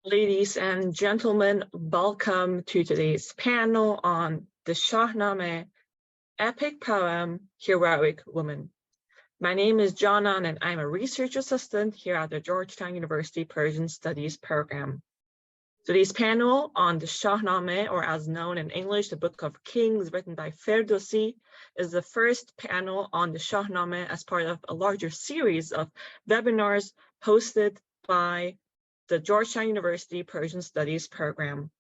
Ladies and gentlemen, welcome to today's panel on the Shahnameh, epic poem, Heroic Woman. My name is Jana and I'm a research assistant here at the Georgetown University Persian Studies Program. Today's panel on the Shahnameh, or as known in English, the Book of Kings, written by Ferdowsi, is the first panel on the Shahnameh as part of a larger series of webinars hosted by the Georgetown University Persian Studies Program.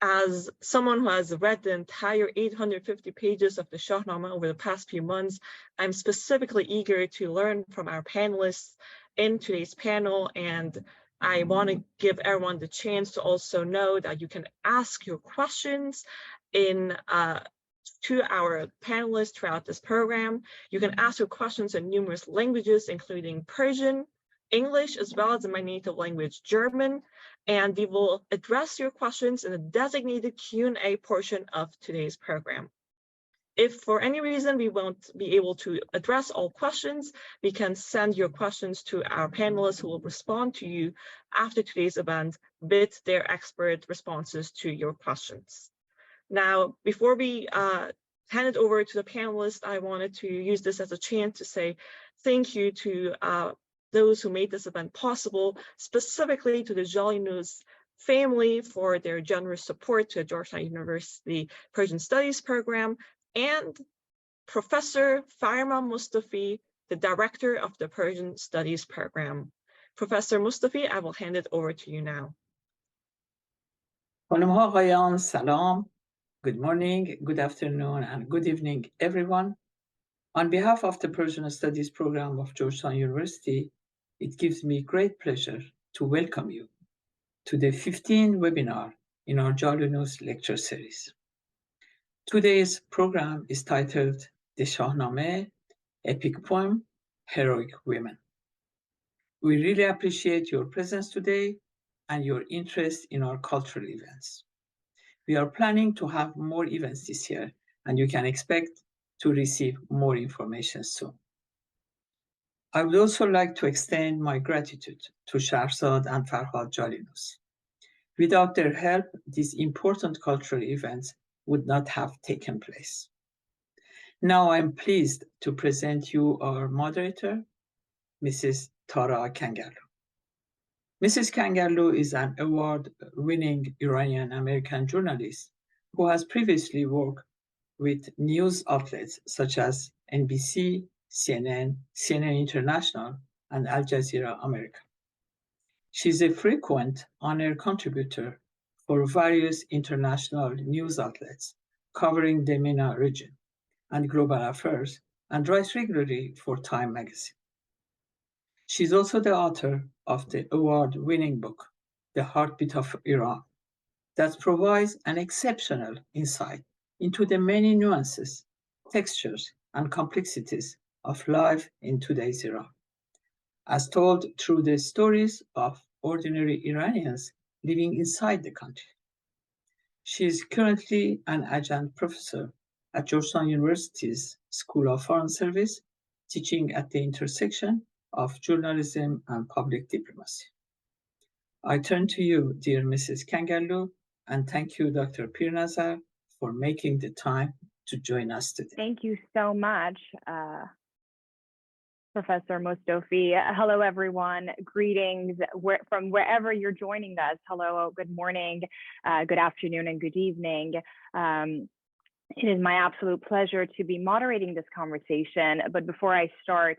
As someone who has read the entire 850 pages of the Shahnameh over the past few months, I'm specifically eager to learn from our panelists in today's panel, and I want to give everyone the chance to also know that you can ask your questions to our panelists throughout this program. You can ask your questions in numerous languages, including Persian, English, as well as in my native language, German, and we will address your questions in the designated Q&A portion of today's program. If for any reason we won't be able to address all questions, we can send your questions to our panelists who will respond to you after today's event with their expert responses to your questions. Now, before we hand it over to the panelists, I wanted to use this as a chance to say thank you to those who made this event possible, specifically to the Jalinous family for their generous support to the Georgetown University Persian Studies Program, and Professor Farhad Mustafi, the director of the Persian Studies Program. Professor Mustafi, I will hand it over to you now. خانم‌ها آقایان سلام. Good morning, good afternoon, and good evening, everyone. On behalf of the Persian Studies Program of Georgetown University, it gives me great pleasure to welcome you to the 15th webinar in our Jalinous Lecture Series. Today's program is titled The Shahnameh, Epic Poem, Heroic Women. We really appreciate your presence today and your interest in our cultural events. We are planning to have more events this year, and you can expect to receive more information soon. I would also like to extend my gratitude to Shahrzad and Farhad Jalinous. Without their help, these important cultural events would not have taken place. Now I'm pleased to present you our moderator, Mrs. Tara Kangarlou. Mrs. Kangarlou is an award-winning Iranian American journalist who has previously worked with news outlets such as NBC, CNN, CNN International, and Al Jazeera America. She's a frequent on-air contributor for various international news outlets covering the MENA region and global affairs, and writes regularly for Time magazine. She's also the author of the award-winning book, The Heartbeat of Iran, that provides an exceptional insight into the many nuances, textures, and complexities of life in today's Iran, as told through the stories of ordinary Iranians living inside the country. She is currently an adjunct professor at Georgetown University's School of Foreign Service, teaching at the intersection of journalism and public diplomacy. I turn to you, dear Mrs. Kangarlou, and thank you, Dr. Pirnazar, for making the time to join us today. Thank you so much, Professor Mustafi. Hello, everyone. Greetings from wherever you're joining us. Hello, good morning, good afternoon, and good evening. It is my absolute pleasure to be moderating this conversation. But before I start,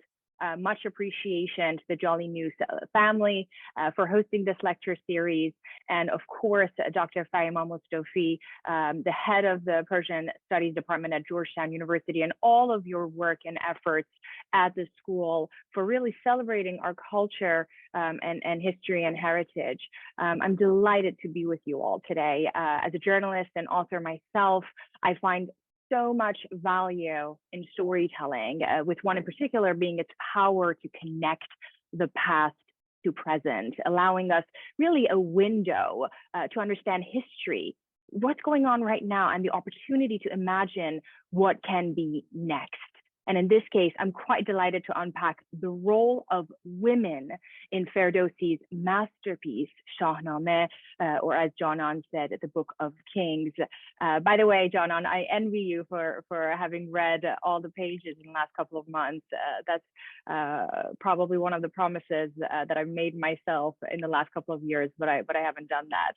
much appreciation to the Jalinous family for hosting this lecture series. And of course, Dr. Farhad Mustafi, the head of the Persian Studies Department at Georgetown University, and all of your work and efforts at the school for really celebrating our culture and history and heritage. I'm delighted to be with you all today. As a journalist and author myself, I find so much value in storytelling, with one in particular being its power to connect the past to present, allowing us really a window to understand history, what's going on right now, and the opportunity to imagine what can be next. And in this case, I'm quite delighted to unpack the role of women in Ferdowsi's masterpiece, Shahnameh, or as Janan said, the Book of Kings. By the way, Janan, I envy you for having read all the pages in the last couple of months. That's probably one of the promises that I've made myself in the last couple of years, but I haven't done that.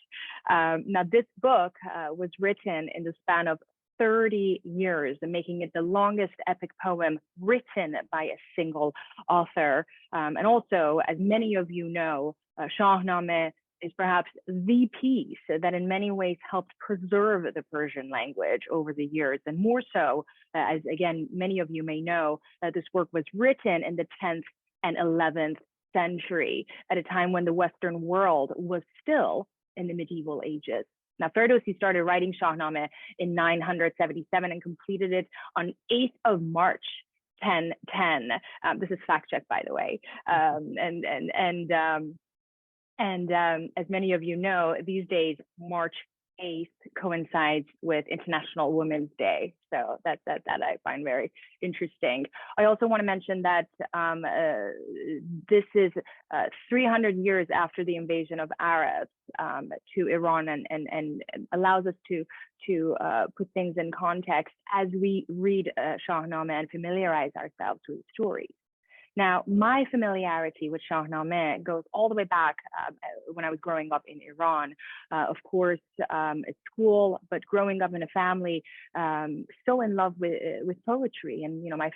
Now, this book was written in the span of 30 years, making it the longest epic poem written by a single author. And also, as many of you know, Shahnameh is perhaps the piece that in many ways helped preserve the Persian language over the years. And more so, as again, many of you may know, this work was written in the 10th and 11th century, at a time when the Western world was still in the medieval ages. Now, Ferdowsi started writing Shahnameh in 977 and completed it on 8th of March, 1010. This is fact check, by the way. As many of you know, these days, March 8th coincides with International Women's Day. So that I find very interesting. I also want to mention that this is 300 years after the invasion of Arabs to Iran, and allows us to put things in context as we read Shahnameh and familiarize ourselves with the stories. Now, my familiarity with Shahnameh goes all the way back when I was growing up in Iran. Of course, at school, but growing up in a family so in love with poetry. And, you know, my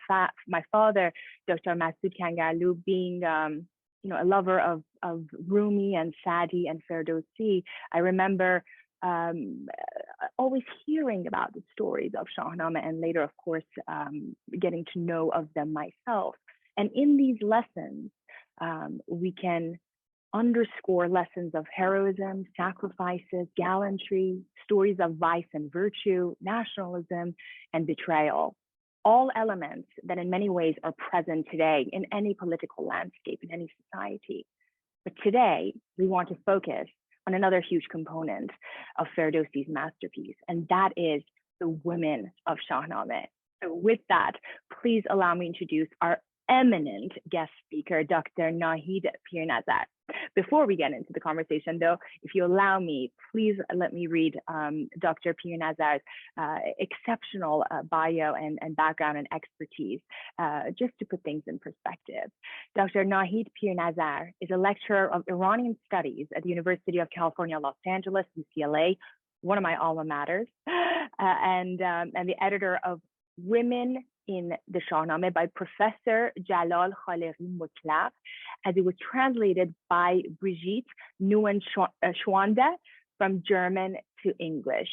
father, Dr. Masoud Kangarlou, being, you know, a lover of Rumi and Sadi and Ferdowsi, I remember always hearing about the stories of Shahnameh, and later, of course, getting to know of them myself. And in these lessons, we can underscore lessons of heroism, sacrifices, gallantry, stories of vice and virtue, nationalism, and betrayal. All elements that in many ways are present today in any political landscape, in any society. But today, we want to focus on another huge component of Ferdowsi's masterpiece, and that is the women of Shahnameh. So with that, please allow me to introduce our eminent guest speaker, Dr. Nahid Pirnazar. Before we get into the conversation, though, if you allow me, please let me read Dr. Pirnazar's exceptional bio and background and expertise, just to put things in perspective. Dr. Nahid Pirnazar is a lecturer of Iranian Studies at the University of California, Los Angeles, UCLA, one of my alma maters, and the editor of Women in the Shahnameh by Professor Khaleghi Motlagh, as it was translated by Brigitte Nguyen-Schwanda from German to English.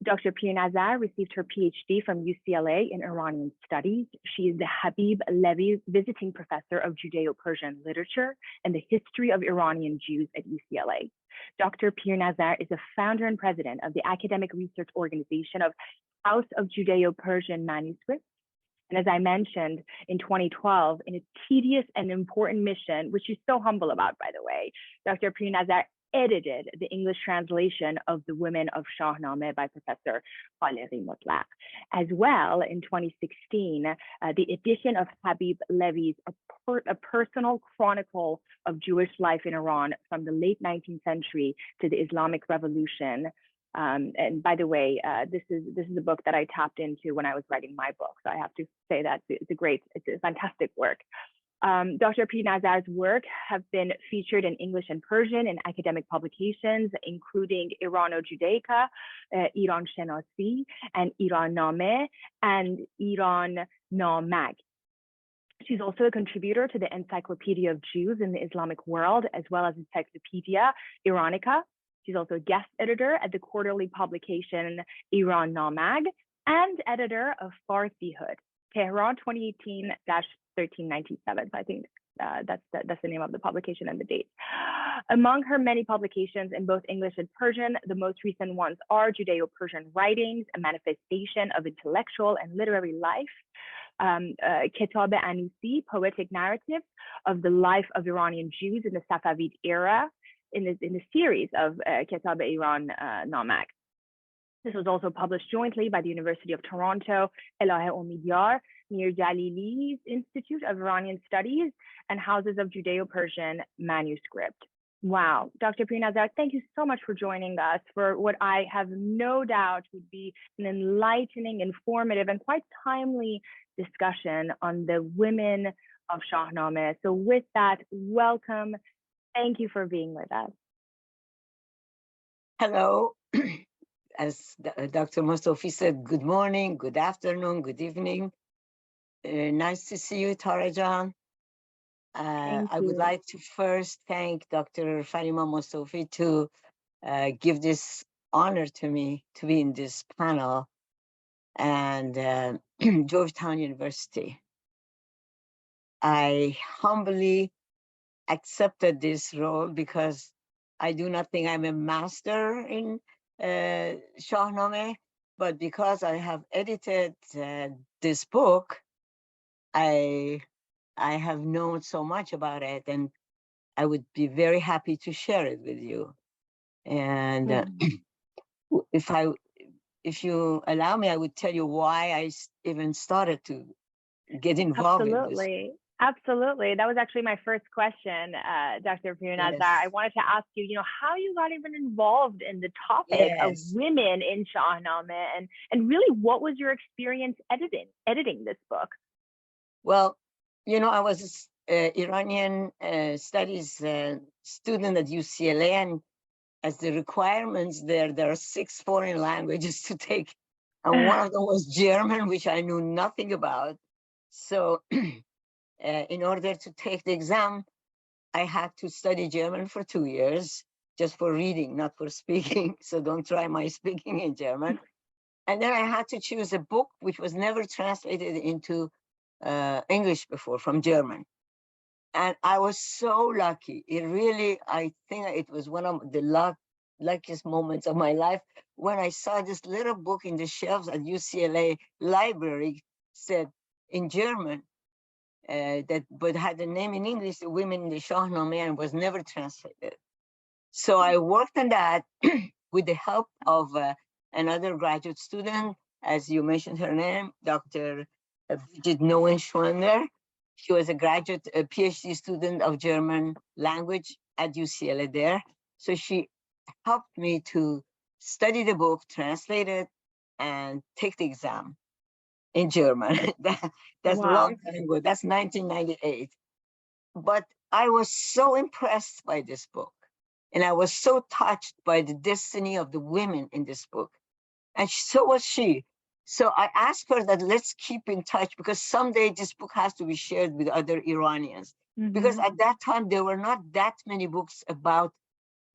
Dr. Pirnazar received her PhD from UCLA in Iranian Studies. She is the Habib Levy Visiting Professor of Judeo-Persian Literature and the History of Iranian Jews at UCLA. Dr. Pirnazar is the founder and president of the academic research organization of House of Judeo-Persian Manuscripts. And as I mentioned, in 2012, in a tedious and important mission, which she's so humble about, by the way, Dr. Pirnazar edited the English translation of The Women of Shahnameh by Professor Khaleghi Motlagh. As well, in 2016, the edition of Habib Levy's A Personal Chronicle of Jewish Life in Iran from the late 19th century to the Islamic Revolution. And by the way, this is a book that I tapped into when I was writing my book. So I have to say that it's a fantastic work. Dr. Pirnazar's work have been featured in English and Persian in academic publications, including Irano-Judaica, Iran Shenasi, and Iran Nameh, and Iran Namag. She's also a contributor to the Encyclopedia of Jews in the Islamic World, as well as Encyclopedia Iranica. She's also a guest editor at the quarterly publication Iran Namag and editor of Farsihood, Tehran 2018-1397. So I think that's the name of the publication and the date. Among her many publications in both English and Persian, the most recent ones are Judeo-Persian Writings, a manifestation of intellectual and literary life, Kitab Anusi, poetic narratives of the life of Iranian Jews in the Safavid era, in the series of Kitab Iran Namag. This was also published jointly by the University of Toronto, Elahe Omidyar, near Jalili's Institute of Iranian Studies, and Houses of Judeo-Persian Manuscript. Wow, Dr. Pirnazar, thank you so much for joining us for what I have no doubt would be an enlightening, informative, and quite timely discussion on the women of Shahnameh. So with that, welcome. Thank you for being with us. Hello. As Dr. Mostofi said, good morning, good afternoon, good evening. Nice to see you, Tarajan. I would like to first thank Dr. Farima Mostofi to give this honor to me to be in this panel, and Georgetown University. I humbly accepted this role because I do not think I'm a master in Shahnameh, but because I have edited this book, I have known so much about it, and I would be very happy to share it with you. And if you allow me, I would tell you why I even started to get involved in this. Absolutely. That was actually my first question, Dr. Pirnazar. Yes. I wanted to ask you, how you got even involved in the topic of women in Shahnameh, and really what was your experience editing this book? Well, I was an Iranian studies student at UCLA, and as the requirements there are 6 foreign languages to take, and one of them was German, which I knew nothing about. So in order to take the exam, I had to study German for 2 years, just for reading, not for speaking. So don't try my speaking in German. And then I had to choose a book which was never translated into English before, from German. And I was so lucky. I think it was one of the luckiest moments of my life when I saw this little book in the shelves at UCLA library, said in German, but had the name in English, The Women in the Shahnameh, and was never translated. So I worked on that with the help of another graduate student, as you mentioned her name, Dr. Bridget Noen-Schwander. She was a graduate, a PhD student of German language at UCLA there. So she helped me to study the book, translate it, and take the exam in German. That's a long time ago. That's 1998. But I was so impressed by this book, and I was so touched by the destiny of the women in this book. And so was she. So I asked her that let's keep in touch, because someday this book has to be shared with other Iranians. Because at that time, there were not that many books about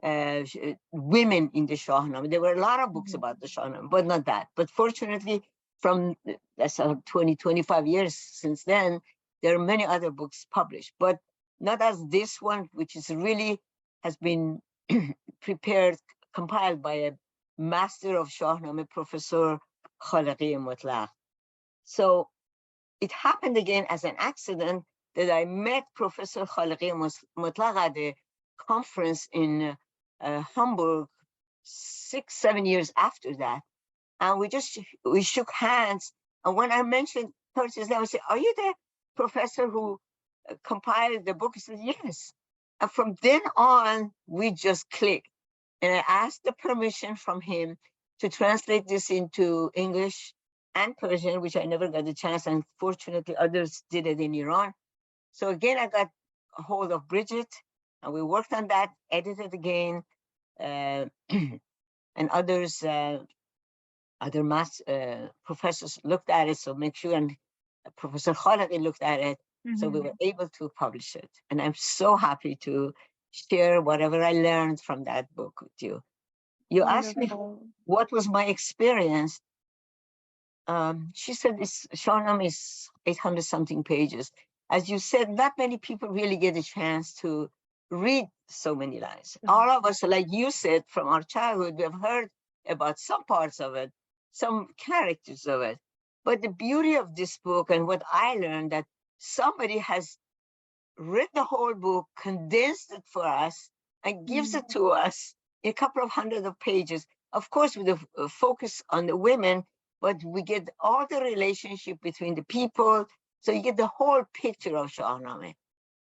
women in the Shahnameh. There were a lot of books about the Shahnameh, but not that. But fortunately, from that's 20, 25 years since then, there are many other books published, but not as this one, which is really has been prepared, compiled by a master of Shahnameh, Professor Khaleghi Motlagh. So it happened again as an accident that I met Professor Khaleghi Motlagh at a conference in Hamburg 6, 7 years after that. And we shook hands. And when I mentioned Persian, I would say, "Are you the professor who compiled the book?" He said, "Yes." And from then on, we just clicked. And I asked the permission from him to translate this into English and Persian, which I never got a chance. And fortunately, others did it in Iran. So again, I got a hold of Bridget, and we worked on that, edited again, and others. Other professors looked at it, so make sure, and Professor Khaleghi looked at it, so we were able to publish it. And I'm so happy to share whatever I learned from that book with you. You asked me what was my experience. She said Shahnameh is 800 something pages. As you said, not many people really get a chance to read so many lines. All of us, like you said, from our childhood, we have heard about some parts of it, some characters of it. But the beauty of this book, and what I learned, that somebody has read the whole book, condensed it for us, and gives it to us in a couple of hundred of pages. of course, with a focus on the women, but we get all the relationship between the people. So you get the whole picture of Shahnameh.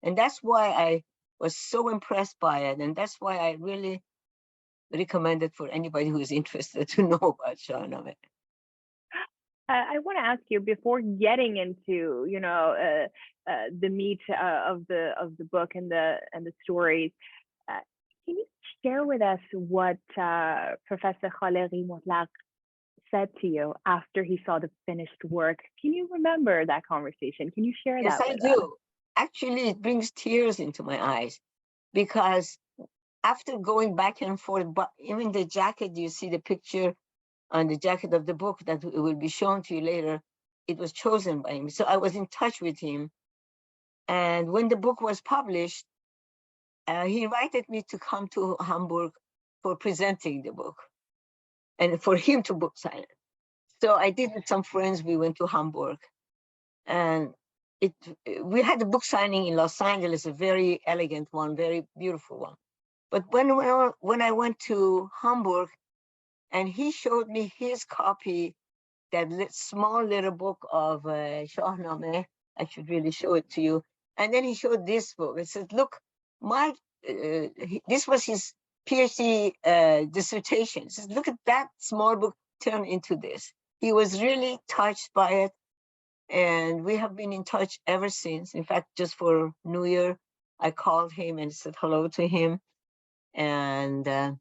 And that's why I was so impressed by it. And that's why I really recommend it for anybody who is interested to know about Shahnameh. I want to ask you, before getting into, you know, the meat of the book and the stories, can you share with us what Professor Khaleghi Motlagh said to you after he saw the finished work? Can you remember that conversation? Can you share Yes, that I with do. us? Actually, it brings tears into my eyes because after going back and forth, but even the jacket, you see the picture on the jacket of the book that will be shown to you later, it was chosen by him. So I was in touch with him. And when the book was published, he invited me to come to Hamburg for presenting the book and for him to book sign it. So I did with some friends, we went to Hamburg. And we had a book signing in Los Angeles, a very elegant one, very beautiful one. But when I went to Hamburg, and he showed me his copy, that small little book of Shahnameh. I should really show it to you. And then he showed this book. It said, look, this was his PhD dissertation. He says, look at that small book turned into this. He was really touched by it. And we have been in touch ever since. In fact, just for New Year, I called him and said hello to him. And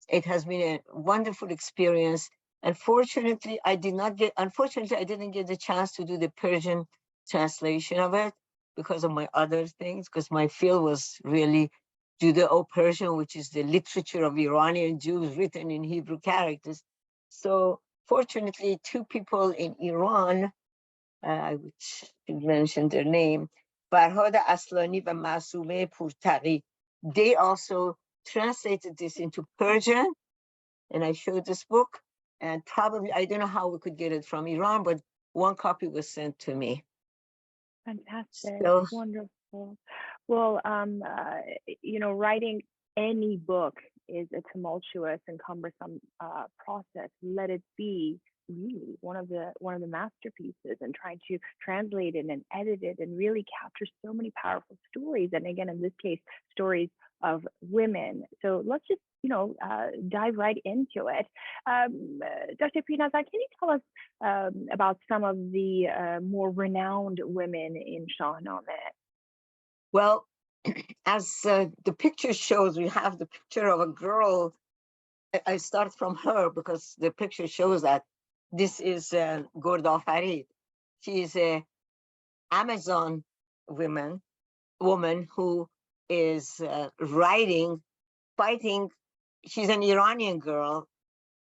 it has been a wonderful experience. Unfortunately, I didn't get the chance to do the Persian translation of it because of my other things, because my field was really Judeo-Persian, which is the literature of Iranian Jews written in Hebrew characters. So fortunately, two people in Iran, I should mention their name, Farhad Aslani and Masumeh Purtaqi, they also translated this into Persian, and I showed this book. And probably, I don't know how we could get it from Iran, but one copy was sent to me. Fantastic, So, wonderful. Well, you know, writing any book is a tumultuous and cumbersome process. Let it be really one of the masterpieces, and trying to translate it and edit it and really capture so many powerful stories. And again, in this case, stories of women. So let's just, you know, dive right into it. Dr. Pirnazar, can you tell us about some of the more renowned women in Shahnameh? well, as the picture shows, we have the picture of a girl. I start from her because the picture shows that this is Gorda Farid. She is an Amazon woman who is fighting. She's an Iranian girl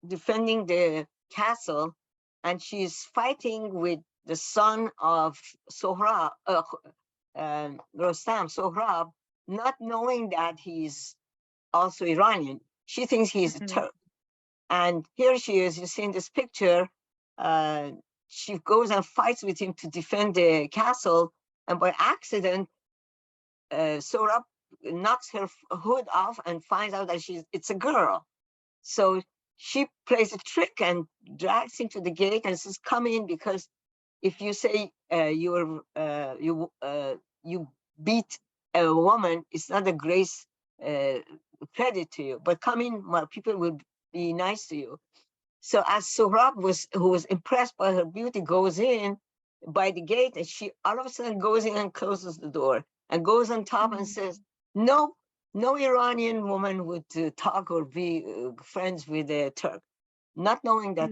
defending the castle, and she's fighting with the son of Sohrab, Rostam, Sohrab, not knowing that he's also Iranian. She thinks he's a Turk. And here she is, you see in this picture, she goes and fights with him to defend the castle, and by accident, Sohrab knocks her hood off and finds out that it's a girl. So she plays a trick and drags him to the gate and says, "Come in, because if you say you beat a woman, it's not a grace credit to you. But come in, my people will be nice to you." So as Sohrab who was impressed by her beauty, goes in by the gate, and she all of a sudden goes in and closes the door and goes on top and says, "No Iranian woman would talk or be friends with a Turk," not knowing that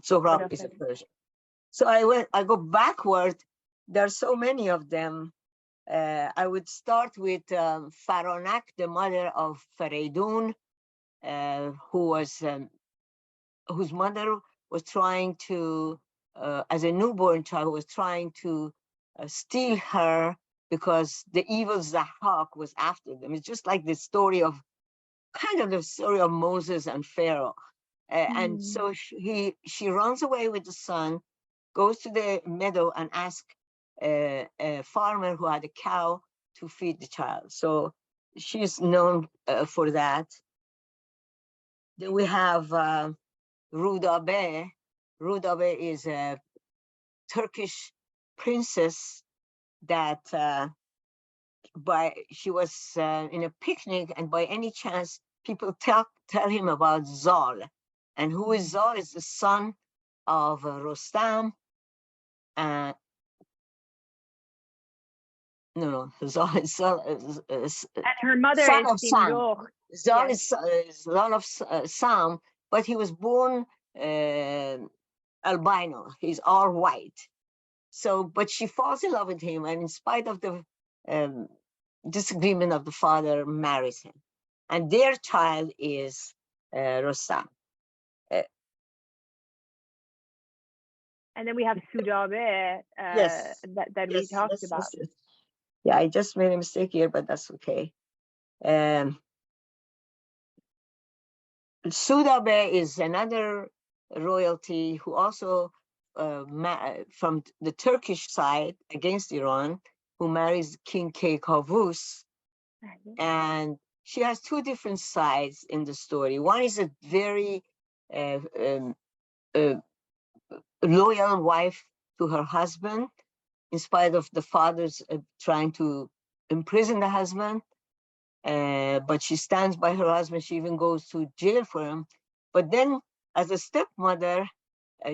Sohrab is a Persian. So I go backward. There are so many of them. I would start with Faranak, the mother of Faridun, whose mother was trying to, as a newborn child, was trying to steal her because the evil Zahak was after them. It's just like the story of Moses and Pharaoh. And so she runs away with the son, goes to the meadow and asks a farmer who had a cow to feed the child. So she's known for that. Then we have Rudabe. Rudabe is a Turkish princess that she was in a picnic, and by any chance people tell him about Zal. And who is Zal? Is the son of Rostam. No, Zal is And her mother son is of Sam. Sindur. Zal Yes. is son of Sam, but he was born albino. He's all white. So, but she falls in love with him, and in spite of the disagreement of the father, marries him. And their child is Rostam. And then we have Sudabe Yes. that we talked about. Yes. Yeah, I just made a mistake here, but that's okay. Sudabe is another royalty who also from the Turkish side against Iran, who marries King Kaykovus. And she has two different sides in the story. One is a very loyal wife to her husband, in spite of the father's trying to imprison the husband. But she stands by her husband. She even goes to jail for him. But then, as a stepmother,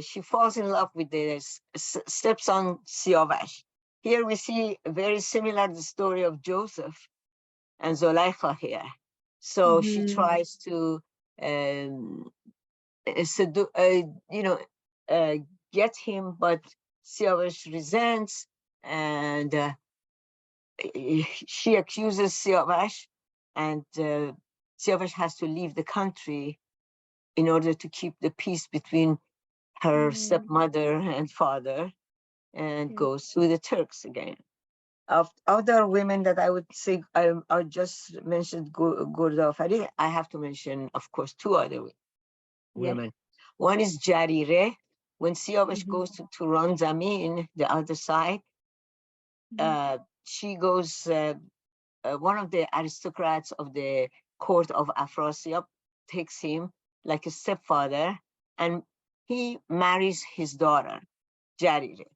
she falls in love with the stepson Siavash. Here we see very similar the story of Joseph and Zulaikha here. So she tries to, get him, but Siavash resents, and she accuses Siavash, and Siavash has to leave the country in order to keep the peace between her stepmother and father, and goes to the Turks again. Of other women that I would say, I just mentioned Gurda Farid. I have to mention, of course, two other women. Yes. One is Jarire. When Siavash goes to Turan Zamin, the other side, she goes, one of the aristocrats of the court of Afrasiab takes him like a stepfather, and he marries his daughter, Jarire.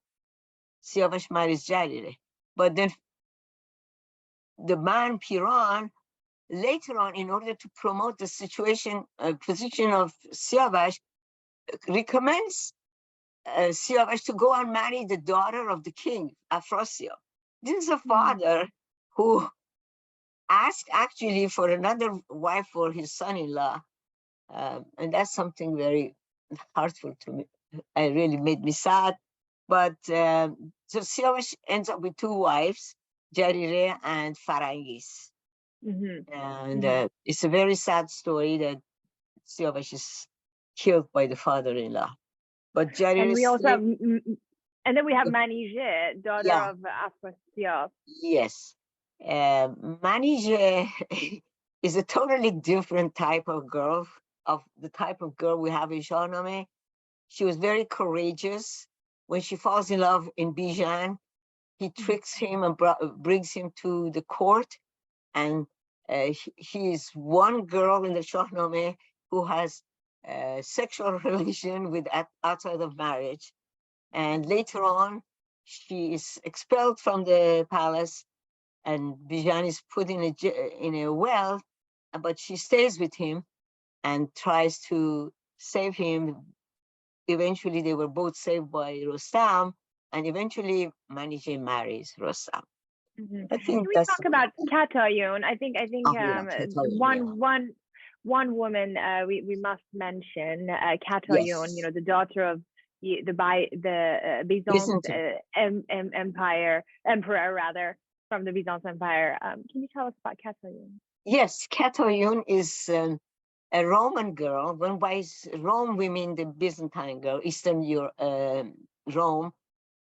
Siavash marries Jarire. But then the man Piran, later on, in order to promote the position of Siavash, recommends Siavash to go and marry the daughter of the king, Afrasiab. This is a father who asked actually for another wife for his son-in-law. And that's something very heartful to me. It really made me sad. But so Siavash ends up with two wives, Jarire and Farangis. And it's a very sad story that Siavash is killed by the father-in-law. But Jarire, and we also have, and then we have Manije, daughter of Afrasiab. Yes. Manije is a totally different type of girl, of the type of girl we have in Shahnameh. She was very courageous. When she falls in love in Bijan, he tricks him and brings him to the court. And he is one girl in the Shahnameh who has sexual relation with outside of marriage. And later on, she is expelled from the palace, and Bijan is put in a well, but she stays with him and tries to save him. Eventually, they were both saved by Rostam, and eventually Manije marries Rostam. I think can we talk about Katayun? I think one woman we must mention, Katayun. You know, the daughter of the Byzantine emperor rather, from the Byzantine Empire. Can you tell us about Katayun? Yes, Katayun is a Roman girl. When by Rome we mean the Byzantine girl, Eastern Rome,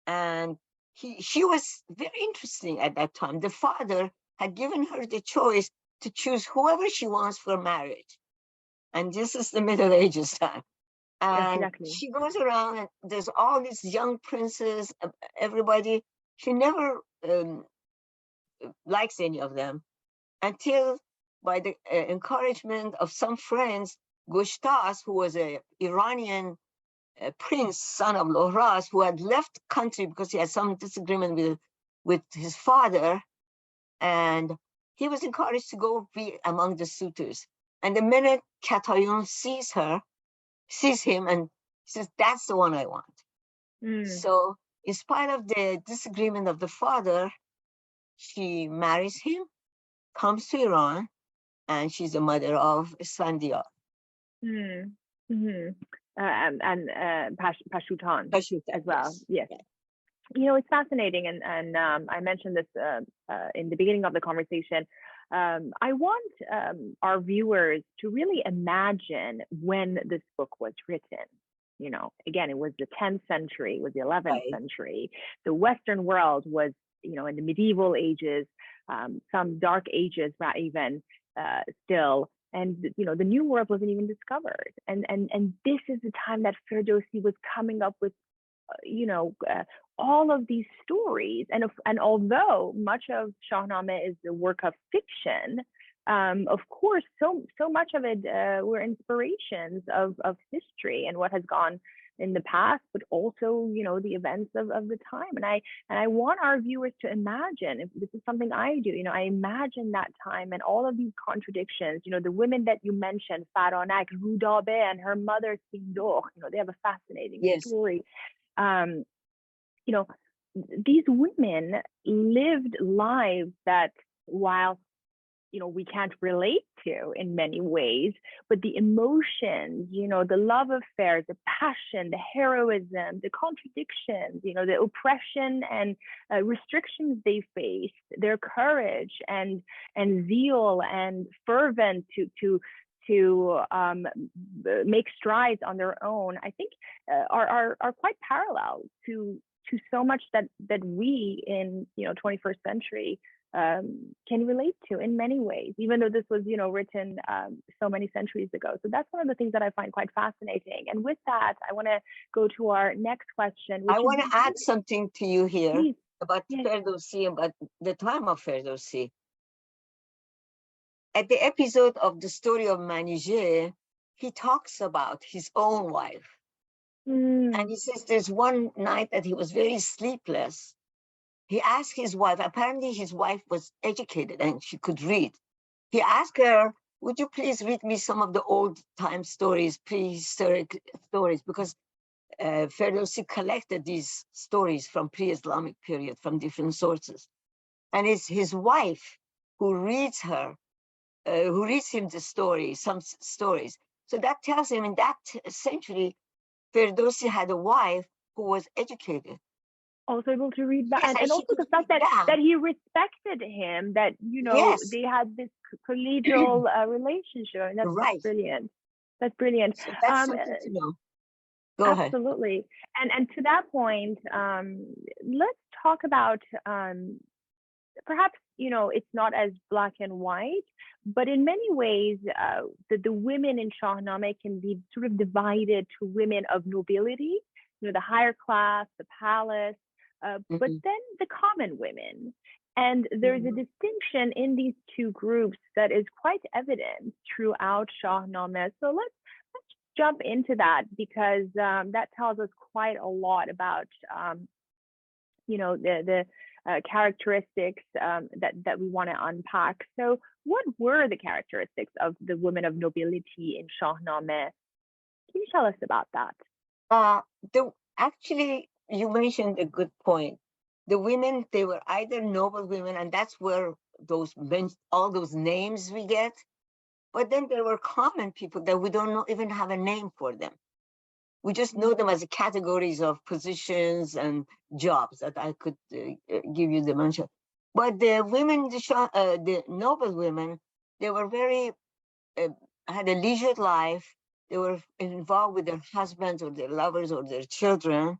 and she was very interesting at that time. The father had given her the choice to choose whoever she wants for marriage, and this is the Middle Ages time. And she goes around, and there's all these young princes, everybody. She never likes any of them until, by the encouragement of some friends, Gushtas, who was an Iranian prince, son of Lohras, who had left country because he had some disagreement with his father, and he was encouraged to go be among the suitors. And the minute Katayun sees him, and says, "That's the one I want." So, in spite of the disagreement of the father, she marries him, comes to Iran, and she's the mother of Isfandiar. And Pashutan as well. Yes. Yeah. You know, it's fascinating, and I mentioned this in the beginning of the conversation. I want our viewers to really imagine when this book was written. You know, again, it was the 10th century, it was the 11th century. The Western world was, you know, in the medieval ages, some dark ages, even still. And, you know, the New World wasn't even discovered. And this is the time that Ferdowsi was coming up with, you know, all of these stories. And although much of Shahnameh is the work of fiction, of course, so much of it were inspirations of history and what has gone in the past, but also, you know, the events of the time. And I want our viewers to imagine, if this is something I do, you know, I imagine that time and all of these contradictions. You know, the women that you mentioned, Faranak, Rudabe, and her mother Sindor, you know, they have a fascinating story. You know, these women lived lives that, while, you know, we can't relate to in many ways, but the emotions, you know, the love affairs, the passion, the heroism, the contradictions, you know, the oppression and restrictions they faced, their courage and zeal and fervent to make strides on their own, I think are quite parallel to so much that we in, you know, 21st century can relate to in many ways, even though this was, you know, written so many centuries ago. So that's one of the things that I find quite fascinating. And with that, I want to go to our next question. I want to add something to you here. Please. About Ferdowsi, about the time of Ferdowsi. At the episode of the story of Manijeh, he talks about his own wife. And he says there's one night that he was very sleepless. He asked his wife, apparently his wife was educated and she could read. He asked her, "Would you please read me some of the old time stories, prehistoric stories?" Because Ferdowsi collected these stories from pre-Islamic period, from different sources. And it's his wife who reads him the stories, some stories. So that tells him in that century, Ferdowsi had a wife who was educated. Also able to read that, and also the fact that he respected him, that, you know, they had this collegial relationship. And that's brilliant. That's brilliant. So that's something to know. Go ahead. Absolutely. And to that point, let's talk about perhaps, you know, it's not as black and white, but in many ways, the women in Shahnameh can be sort of divided to women of nobility, you know, the higher class, the palace, but then the common women. And there's a distinction in these two groups that is quite evident throughout Shahnameh. So let's jump into that, because that tells us quite a lot about, you know, the characteristics that we want to unpack. So what were the characteristics of the women of nobility in Shahnameh? Can you tell us about that? Actually, you mentioned a good point. The women, they were either noble women, and that's where all those names we get. But then there were common people that we don't even have a name for them. We just know them as categories of positions and jobs that I could give you the mention. But the women, the noble women, they were very, had a leisure life. They were involved with their husbands or their lovers or their children.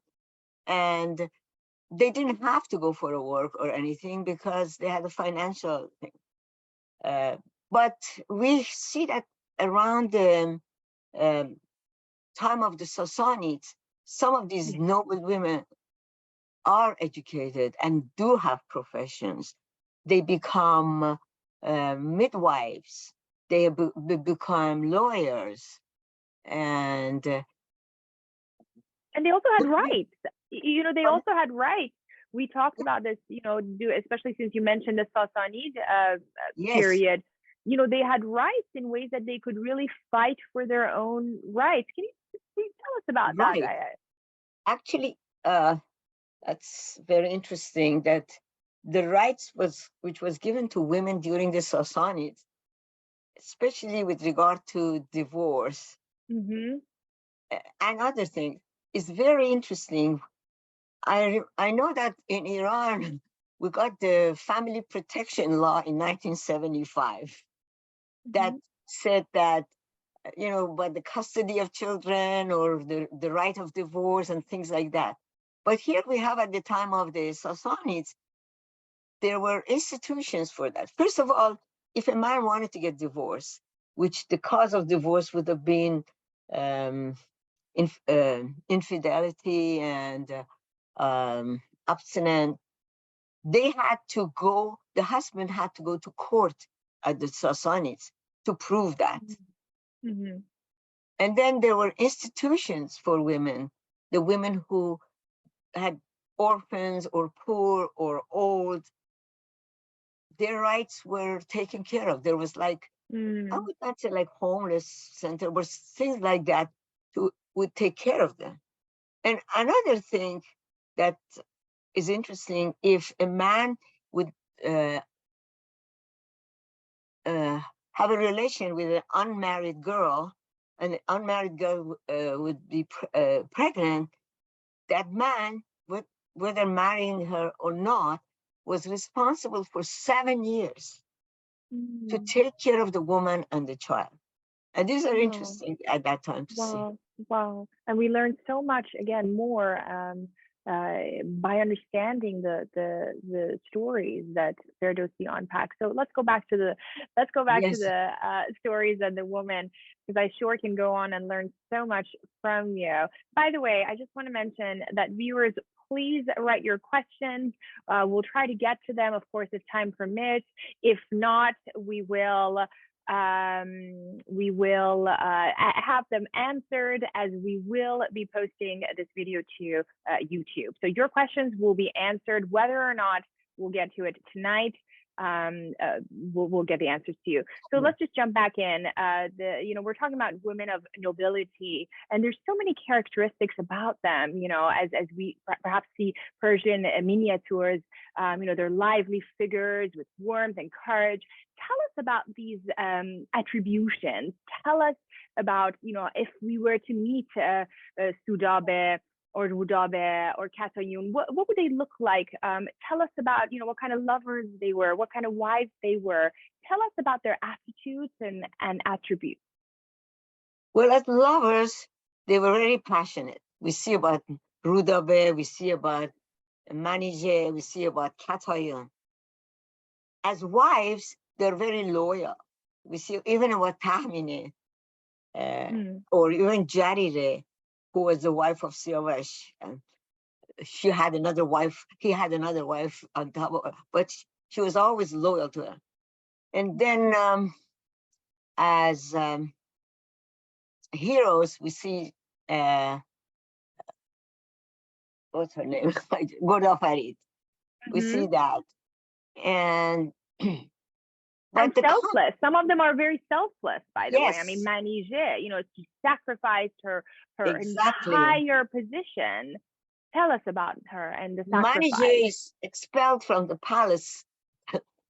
And they didn't have to go for a work or anything because they had a financial thing. But we see that around the time of the Sassanids, some of these noble women are educated and do have professions. They become midwives. They become lawyers. And they also had rights. You know, they also had rights. We talked about this, you know, especially since you mentioned the Sassanid yes, period. You know, they had rights in ways that they could really fight for their own rights. Can you please tell us about right. that? Actually, that's very interesting that the rights which was given to women during the Sassanids, especially with regard to divorce and other things, is very interesting. I know that in Iran, we got the family protection law in 1975 that said that, you know, about the custody of children or the right of divorce and things like that. But here we have, at the time of the Sassanids, there were institutions for that. First of all, if a man wanted to get divorced, which the cause of divorce would have been infidelity and abstinence, they had to go, the husband had to go to court at the Sassanids to prove that. And then there were institutions for women, the women who had orphans or poor or old, their rights were taken care of. There was like, I would not say like homeless center, but things like that would take care of them. And another thing that is interesting, if a man would have a relation with an unmarried girl, and the unmarried girl would be pregnant, that man, whether marrying her or not, was responsible for 7 years to take care of the woman and the child. And these are interesting at that time to see. Wow. And we learned so much, again, more by understanding the stories that Ferdowsi unpacks. So let's go back to the stories and the woman, because I sure can go on and learn so much from you. By the way, I just want to mention that viewers, please write your questions. We'll try to get to them, of course, if time permits. If not, we will have them answered, as we will be posting this video to YouTube. So your questions will be answered, whether or not we'll get to it tonight. We'll get the answers to you. So let's just jump back in. We're talking about women of nobility, and there's so many characteristics about them, you know, as we perhaps see Persian miniatures, they're lively figures with warmth and courage. Tell us about these attributions. Tell us about, you know, if we were to meet Sudabe or Rudabe or Katayun, what would they look like? Tell us about, you know, what kind of lovers they were, what kind of wives they were. Tell us about their attitudes and attributes. Well, as lovers, they were very passionate. We see about Rudabe, we see about Manije, we see about Katayun. As wives, they're very loyal. We see even about Tahmine or even Jarire, who was the wife of Siavash. And she had another wife, he had another wife on top of her, but she was always loyal to her. And then as heroes, we see, what's her name? Goda Farid. We see that. And and selfless. Some of them are very selfless, by the way. I mean, Yes. Manije, you know, she sacrificed her Exactly. entire position. Tell us about her and the sacrifice. Manije is expelled from the palace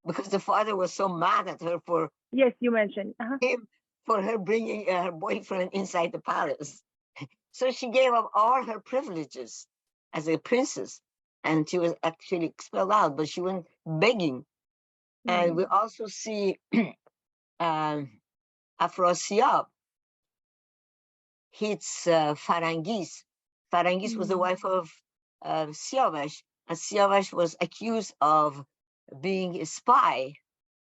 because the father was so mad at her for Yes, you mentioned. him, for her bringing her boyfriend inside the palace. So she gave up all her privileges as a princess, and she was actually expelled out, but she went begging. And we also see Afrasiab hits Farangis. Farangis was the wife of Siavash, and Siavash was accused of being a spy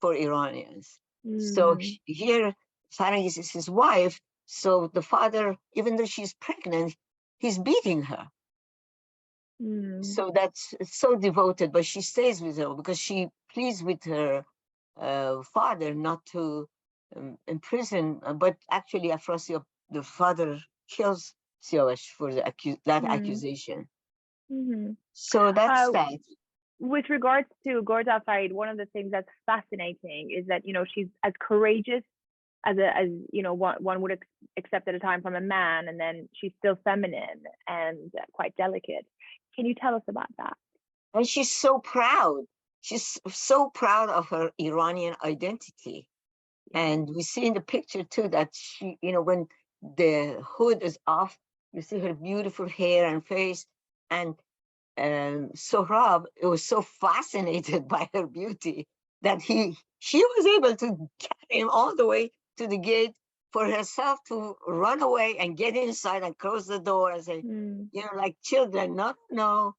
for Iranians. So here, Farangis is his wife. So the father, even though she's pregnant, he's beating her. So that's so devoted, but she stays with her because she pleads with her father not to imprison. But actually, Afrasiab the father kills Siavash for the that accusation. So that's that. With regards to Ghorda Farid, one of the things that's fascinating is that, you know, she's as courageous as you know, one would accept at a time from a man, and then she's still feminine and quite delicate. Can you tell us about that? And she's so proud. She's so proud of her Iranian identity. And we see in the picture too that she, you know, when the hood is off, you see her beautiful hair and face. And Sohrab was so fascinated by her beauty that she was able to carry him all the way to the gate for herself to run away and get inside and close the door and say, you know, like children, no,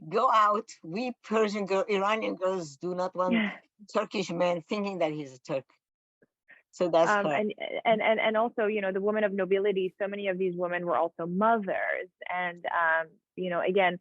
go out. We Persian girl, Iranian girls do not want Turkish men thinking that he's a Turk. So that's her. And also, you know, the women of nobility, so many of these women were also mothers. And, you know, again,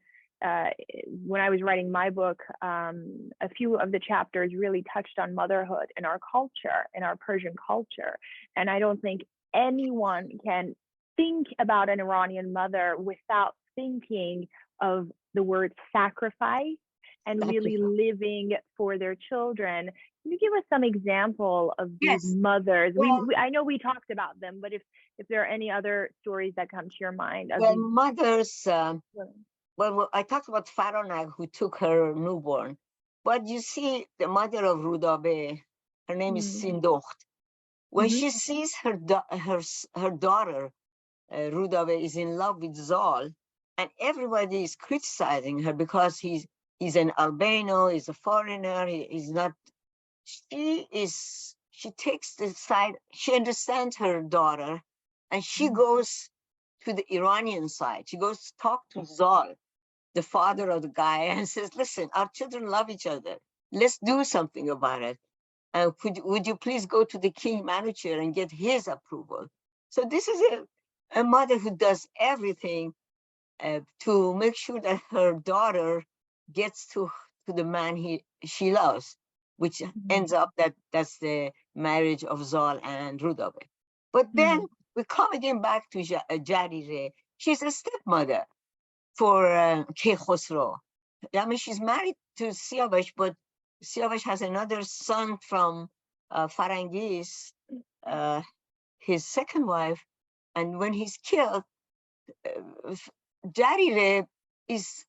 when I was writing my book, a few of the chapters really touched on motherhood in our culture, in our Persian culture. And I don't think anyone can think about an Iranian mother without thinking of the word sacrifice and really living for their children. Can you give us some example of these mothers? Well, I know we talked about them, but if there are any other stories that come to your mind. Well, mothers, well, I talked about Farhad, who took her newborn, but you see the mother of Rudabe, her name is Sindocht. When she sees her daughter, Rudabe, is in love with Zal, and everybody is criticizing her because he's an albino, he's a foreigner, he's not. She takes the side, she understands her daughter, and she goes to the Iranian side. She goes to talk to Zal, the father of the guy, and says, listen, our children love each other. Let's do something about it. Would you please go to the king manager and get his approval? So this is a mother who does everything to make sure that her daughter gets to the man she loves, which ends up that's the marriage of Zal and Rudabe. But then we come again back to Jarire. She's a stepmother for Khosrow. I mean, she's married to Siavash, but Siavash has another son from Farangis, his second wife. And when he's killed, Jarire is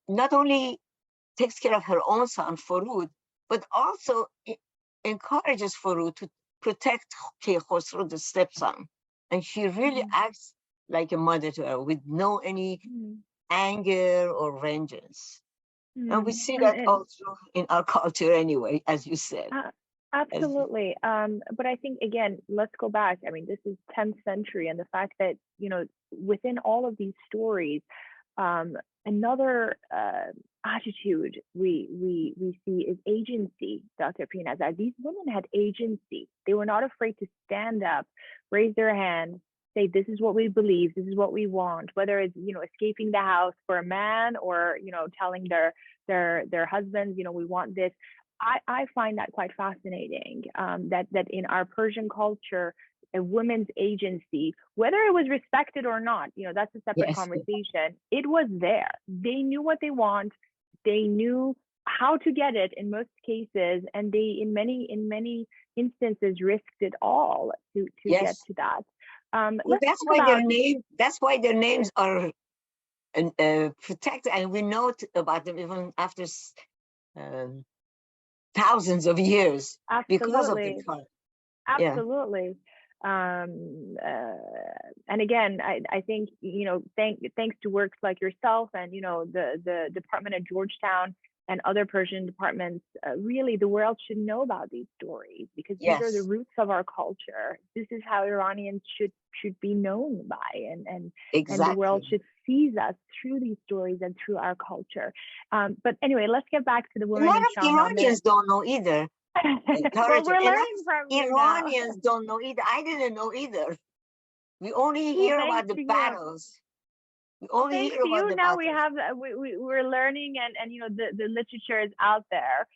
not only takes care of her own son, Farhad, but also encourages Farhad to protect Khosrow, the stepson. And she really acts like a mother to her with no any anger or vengeance. And we see that also in our culture anyway, as you said. Absolutely. But I think, again, let's go back. I mean, this is 10th century, and the fact that, you know, within all of these stories, another attitude we see is agency, Dr. Pirnazar. These women had agency. They were not afraid to stand up, raise their hand, say, this is what we believe, this is what we want, whether it's, you know, escaping the house for a man or, you know, telling their husbands, you know, we want this. I find that quite fascinating, that in our Persian culture, a woman's agency, whether it was respected or not, you know, that's a separate conversation. It was there. They knew what they want. They knew how to get it in most cases, and they, in many instances, risked it all to get to that. Well, that's why their names are protected, and we know about them even after thousands of years. Absolutely. Because of the color. Absolutely. And again, I think, you know, thanks to works like yourself and, you know, the department at Georgetown and other Persian departments, really the world should know about these stories, because these are the roots of our culture. This is how Iranians should be known by, and the world should seize us through these stories and through our culture. But anyway, let's get back to the women. A lot of Iranians don't know either. Well, we're learning from Iranians don't know either. I didn't know either. We only hear about the battles. We only hear about the now battles. we're learning, and you know, the literature is out there.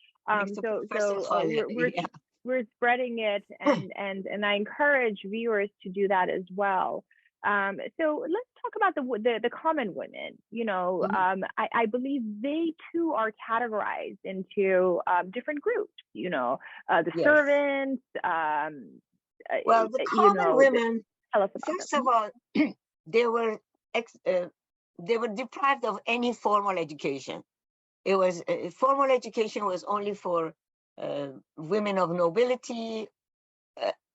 So we're spreading it, and I encourage viewers to do that as well. So let's talk about the common women. I believe they too are categorized into different groups. The servants. Well, the common women, first of all, they were deprived of any formal education. It was formal education was only for women of nobility.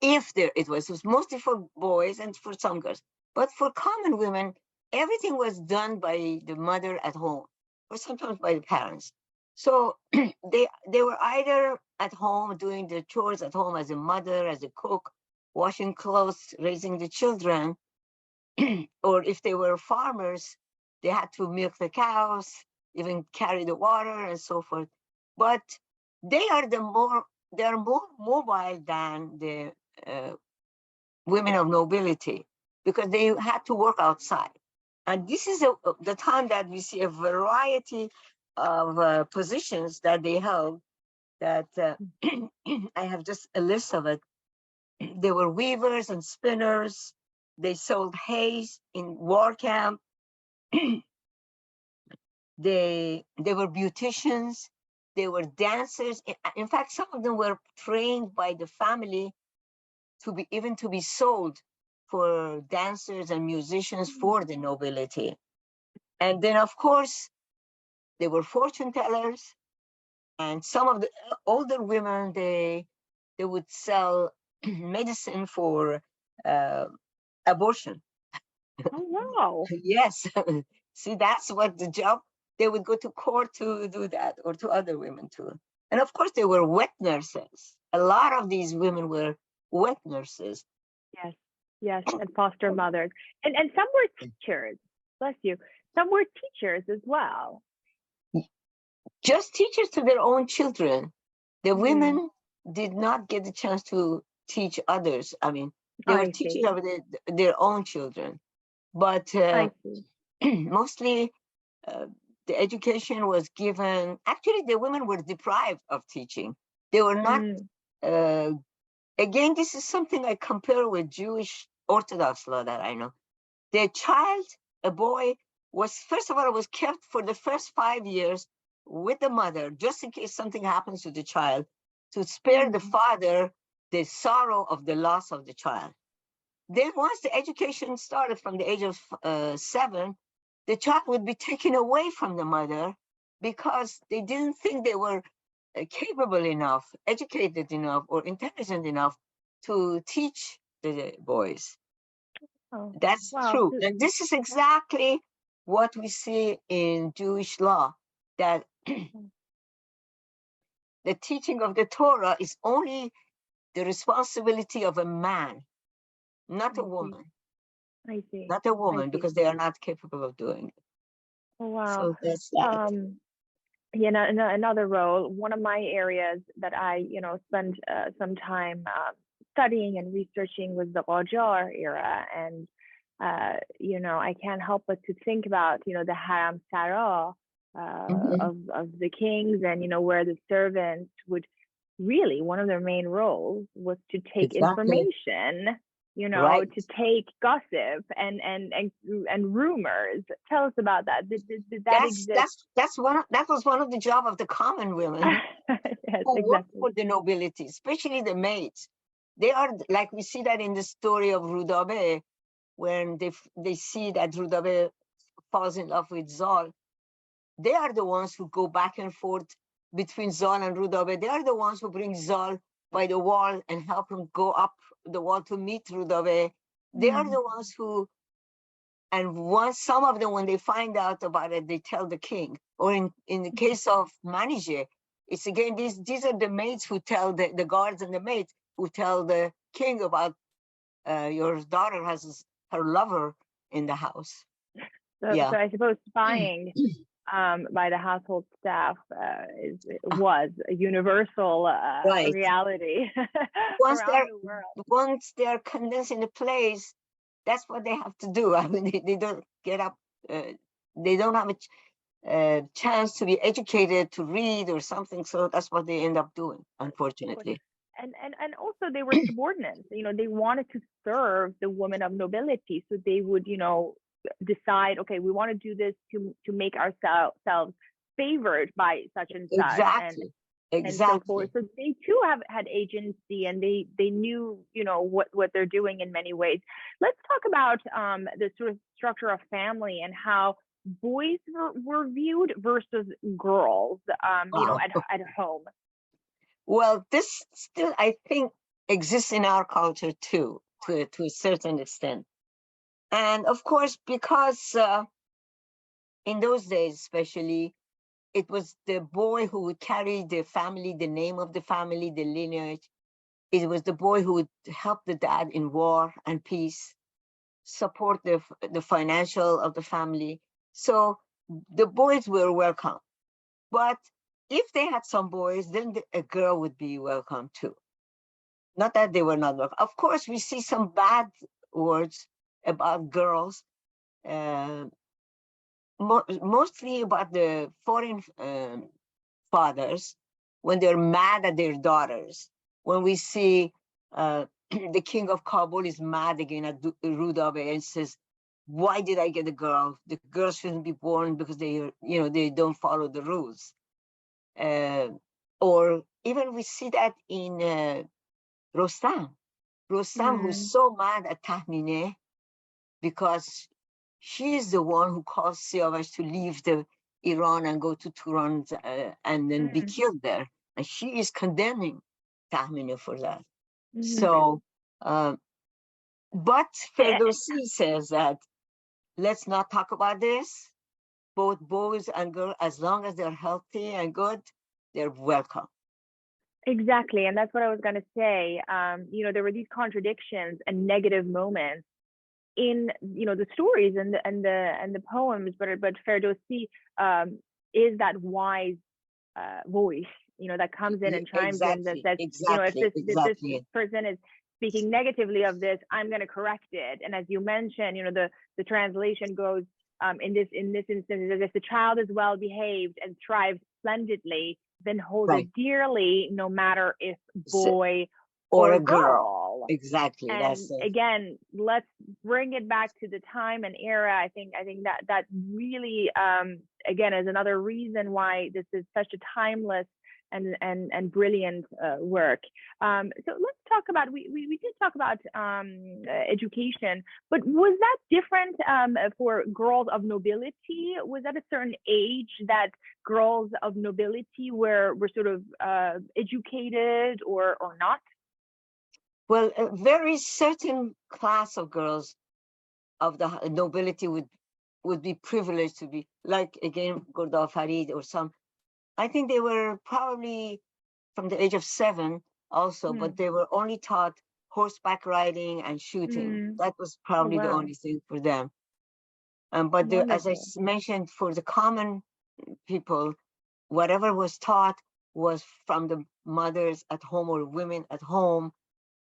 It was mostly for boys and for some girls. But for common women, everything was done by the mother at home, or sometimes by the parents. So they were either at home doing the chores at home as a mother, as a cook, washing clothes, raising the children, or if they were farmers, they had to milk the cows, even carry the water and so forth. But they are more mobile than the women of nobility, because they had to work outside. And this is the time that we see a variety of positions that they held, that I have just a list of it. They were weavers and spinners. They sold hay in war camp. They were beauticians. They were dancers. In fact, some of them were trained by the family to be sold for dancers and musicians for the nobility. And then, of course, they were fortune tellers. And some of the older women, they would sell medicine for abortion. Oh, wow. Yes. See, that's what the job, they would go to court to do that, or to other women too. And of course, they were wet nurses. A lot of these women were wet nurses. Yes, and foster mothers. And some were teachers, bless you. Some were teachers as well. Just teachers to their own children. The women did not get the chance to teach others. I mean, they were teaching of their own children. But mostly the education was given. Actually, the women were deprived of teaching. They were not. Again, this is something I compare with Jewish Orthodox law that I know. The child, a boy, was kept for the first 5 years with the mother, just in case something happens to the child, to spare the father the sorrow of the loss of the child. Then once the education started from the age of 7, the child would be taken away from the mother because they didn't think they were capable enough, educated enough, or intelligent enough to teach the boys. That's true. And this is exactly what we see in Jewish law, that the teaching of the Torah is only the responsibility of a man, not a woman. I see. Not a woman, because they are not capable of doing it. Oh, wow. So that's that. Another role, one of my areas that I, spent some time studying and researching was the Qajar era. And, I can't help but to think about, the Haram Sarah of the kings, and, where the servants would really, one of their main roles was to take information, to take gossip and rumors. Tell us about that. Did that exist? That was one of the job of the common women who worked for the nobility, especially the maids. They are, like we see that in the story of Rudabe, when they see that Rudabe falls in love with Zal. They are the ones who go back and forth between Zal and Rudabe. They are the ones who bring Zal by the wall and help him go up the wall to meet Rudabe. They are the ones who, and some of them, when they find out about it, they tell the king. Or in the case of Manije, it's again, these are the maids who tell the guards and the maids who tell the king about your daughter has her lover in the house. So I suppose spying by the household staff was a universal reality around the world. Once they're condensed in a place, that's what they have to do. I mean, they don't get up. They don't have a chance to be educated, to read or something. So that's what they end up doing, unfortunately. and also they were subordinates. They wanted to serve the women of nobility, so they would decide, okay, we want to do this to make ourselves favored by such and such, Exactly. and so forth. So they too have had agency, and they knew what they're doing in many ways. Let's talk about the sort of structure of family and how boys were viewed versus girls at home. Well, this still, I think, exists in our culture too, to a certain extent. And of course, because in those days, especially, it was the boy who would carry the family, the name of the family, the lineage. It was the boy who would help the dad in war and peace, support the financial of the family. So the boys were welcome. But if they had some boys, then a girl would be welcome too. Not that they were not welcome. Of course, we see some bad words about girls, mostly about the foreign fathers when they're mad at their daughters. When we see the king of Kabul is mad again at Rudabeh and says, "Why did I get a girl? The girls shouldn't be born because they don't follow the rules." Or even we see that in Rostam, who's so mad at Tahmineh because she is the one who caused Siavash to leave Iran and go to Turan and then be killed there. And she is condemning Tahmineh for that. So, but Ferdowsi says that let's not talk about this. Both boys and girls, as long as they're healthy and good, they're welcome. Exactly, and that's what I was going to say. There were these contradictions and negative moments in the stories and the poems, but Ferdowsi is that wise voice that comes in and chimes in that says, if this person is speaking negatively of this, I'm going to correct it. And as you mentioned, the translation goes in this instance, as if the child is well behaved and thrives splendidly, then hold it dearly, no matter if boy or a girl. Exactly. And again, let's bring it back to the time and era. I think that really again is another reason why this is such a timeless and brilliant work. So let's talk about, we did talk about education, but was that different for girls of nobility? Was that a certain age that girls of nobility were sort of educated or not? Well, a very certain class of girls of the nobility would be privileged to be, like, again, Ghorda Farid or some. I think they were probably from the age of 7 also, but they were only taught horseback riding and shooting. That was probably the only thing for them. But as I mentioned, for the common people, whatever was taught was from the mothers at home or women at home.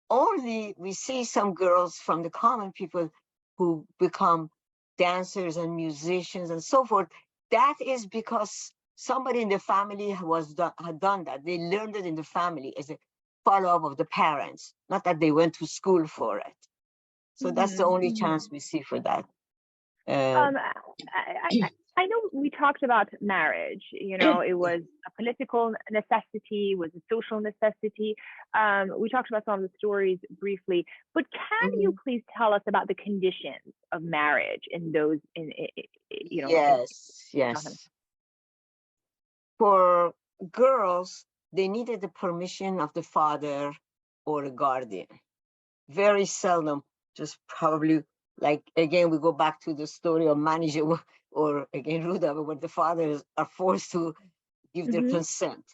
Only we see some girls from the common people who become dancers and musicians and so forth. That is because somebody in the family had done that. They learned it in the family as a follow-up of the parents, not that they went to school for it. So that's the only chance we see for that. I know we talked about marriage, it was a political necessity, was a social necessity. We talked about some of the stories briefly, but can you please tell us about the conditions of marriage in those, Yes. For girls, they needed the permission of the father or a guardian. Very seldom, just probably, like, again, we go back to the story of manager or again, Ruda, where the fathers are forced to give their consent.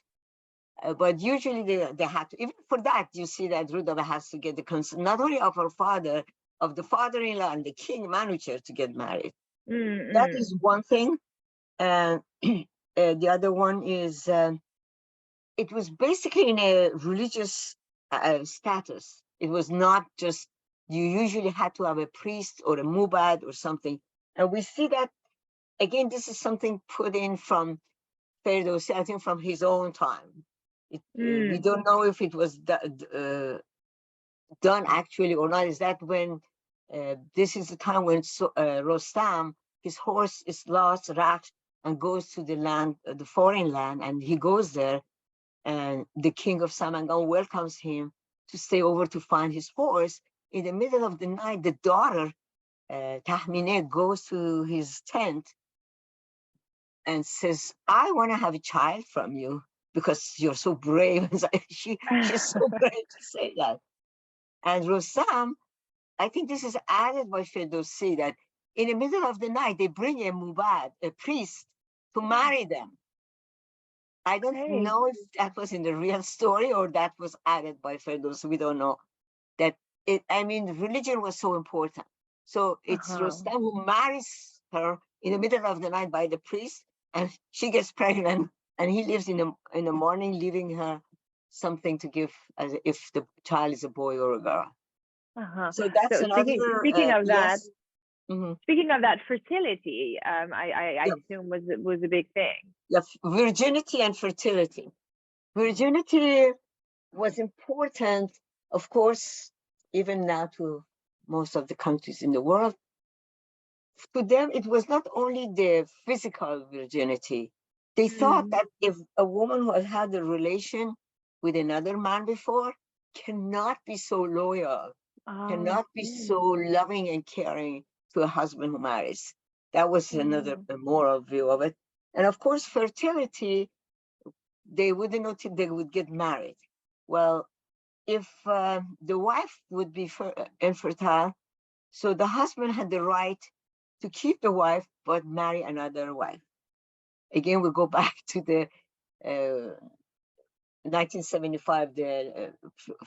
But usually they have to, even for that, you see that Ruda has to get the consent, not only of her father, of the father-in-law and the king, Manucher, to get married. That is one thing. The other one is, it was basically in a religious status. It was not just, you usually had to have a priest or a mubad or something. And we see that, again, this is something put in from Ferdowsi, I think from his own time. We don't know if it was done actually or not. Is that when this is the time when Rostam, his horse is lost, racked, and goes to the land, the foreign land, and he goes there, and the king of Samangan welcomes him to stay over to find his horse. In the middle of the night, the daughter, Tahmineh, goes to his tent and says, I want to have a child from you because you're so brave. She's so brave to say that. And Rostam, I think this is added by Ferdowsi, that in the middle of the night, they bring a mubad, a priest, to marry them. I don't know if that was in the real story or that was added by Ferdowsi. We don't know. Religion was so important. So it's Rostam who marries her in the middle of the night by the priest, and she gets pregnant, and he lives in the morning, leaving her something to give as if the child is a boy or a girl. So that's speaking of that. Yes. Mm-hmm. Speaking of that, fertility, I assume was a big thing. Yeah, virginity and fertility. Virginity was important, of course, even now to most of the countries in the world. To them, it was not only the physical virginity. They thought that if a woman who has had a relation with another man before cannot be so loyal, cannot be so loving and caring to a husband who marries. That was another moral view of it. And of course, fertility, they wouldn't know till they would get married. Well, if the wife would be infertile, so the husband had the right to keep the wife, but marry another wife. Again, we go back to the 1975, the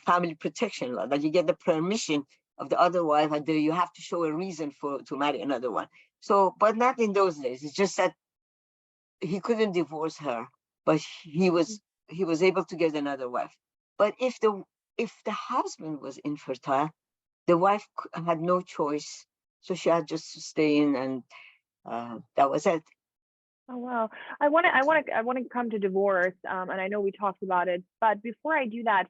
family protection law, that you get the permission of the other wife, and you have to show a reason to marry another one. So, but not in those days. It's just that he couldn't divorce her, but he was able to get another wife. But if the husband was infertile, the wife had no choice, so she had just to stay in, and that was it. Oh wow! I want to come to divorce, and I know we talked about it, but before I do that,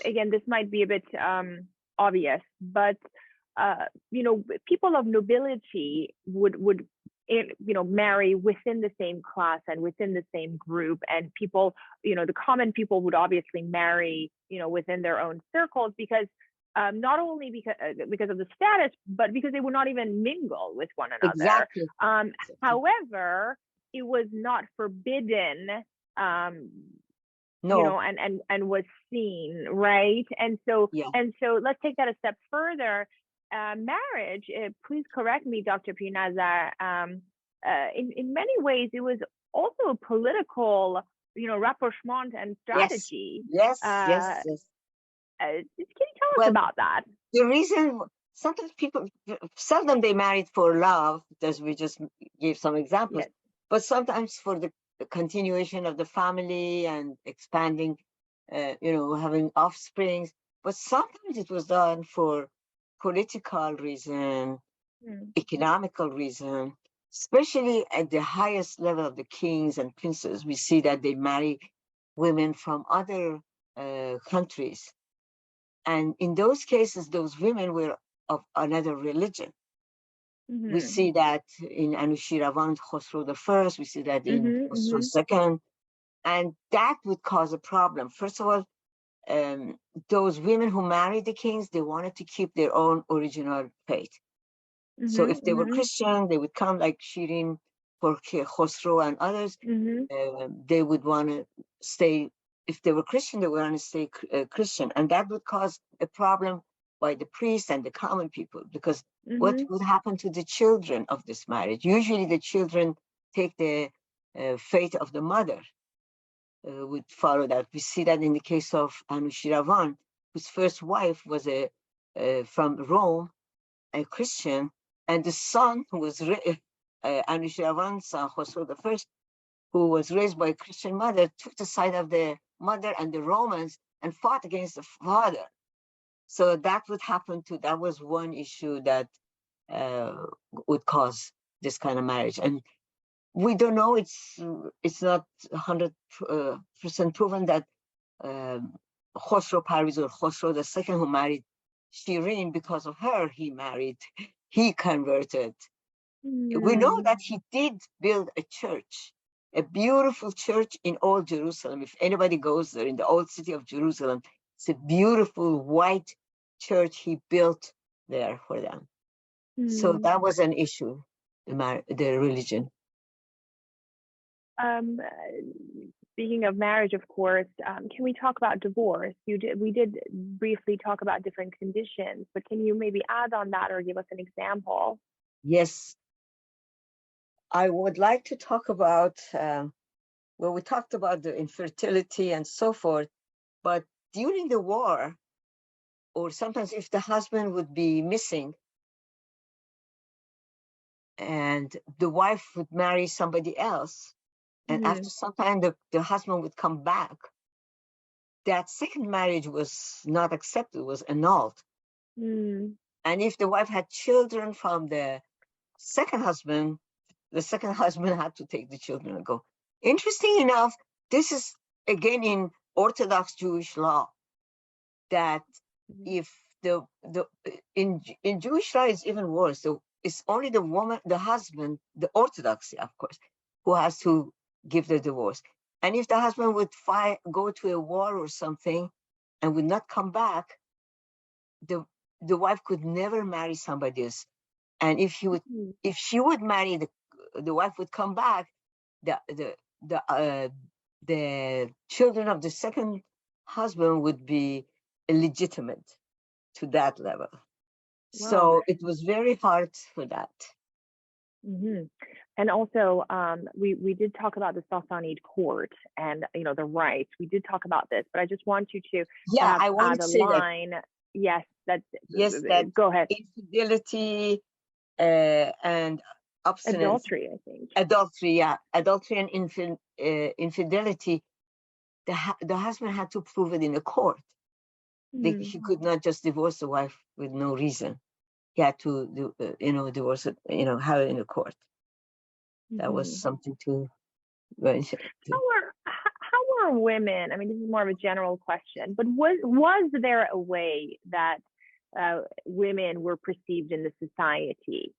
again, this might be a bit obvious, but people of nobility would marry within the same class and within the same group, and people, the common people would obviously marry, within their own circles, because not only because of the status, but because they would not even mingle with one another. Exactly. However, it was not forbidden, no. And was seen, right? And so let's take that a step further. Marriage, please correct me, Dr. Pirnazar, in many ways, it was also a political, rapprochement and strategy. Yes. Can you tell us about that? The reason, sometimes seldom they married for love, as we just gave some examples, but sometimes for the continuation of the family and expanding, having offspring. But sometimes it was done for political reason, economical reason, especially at the highest level of the kings and princes. We see that they marry women from other countries. And in those cases, those women were of another religion. We see that in Anushiravan, Khosrow I, we see that in Khosrow II, and that would cause a problem. First of all, those women who married the kings, they wanted to keep their own original faith. So if they were Christian, they would come like Shirin for Khosrow and others. They would want to stay. If they were Christian, they would want to stay Christian, and that would cause a problem by the priests and the common people, because what would happen to the children of this marriage? Usually the children take the fate of the mother, would follow that. We see that in the case of Anushiravan, whose first wife was from Rome, a Christian, and the son who was Anushiravan's son, Khosrow I, who was raised by a Christian mother, took the side of the mother and the Romans and fought against the father. So that would happen too. That was one issue that would cause this kind of marriage. And we don't know. It's not 100% proven that Khosrow Parviz or Khosrow II, who married Shirin, because of her, he converted. We know that he did build a church, a beautiful church in Old Jerusalem. If anybody goes there, in the old city of Jerusalem, it's a beautiful white church he built there for them. So that was an issue, the religion. Speaking of marriage, of course, can we talk about divorce? We did briefly talk about different conditions, but can you maybe add on that or give us an example? Yes. I would like to talk about, well, we talked about the infertility and so forth, but during the war, or sometimes if the husband would be missing and the wife would marry somebody else, and after some time the husband would come back, that second marriage was not accepted, was annulled. And if the wife had children from the second husband had to take the children and go. Interesting enough, this is again in Orthodox Jewish law, that if in Jewish law it's even worse. So it's only the woman, the husband, the Orthodoxy, of course, who has to give the divorce. And if the husband would go to a war or something and would not come back, the wife could never marry somebody else. And if she would marry, the wife would come back, the children of the second husband would be illegitimate to that level. Wow. So it was very hard for that. And also, we did talk about the Sassanid court and the rights. We did talk about this, but I just want you to I want to say line. Yes, that go ahead. Infidelity and abstinence. Adultery, I think. Adultery and infidelity. The husband had to prove it in a court. He could not just divorce the wife with no reason. He had to divorce it, have it in a court. That was something to mention. How are women? I mean, this is more of a general question, but was there a way that women were perceived in the society?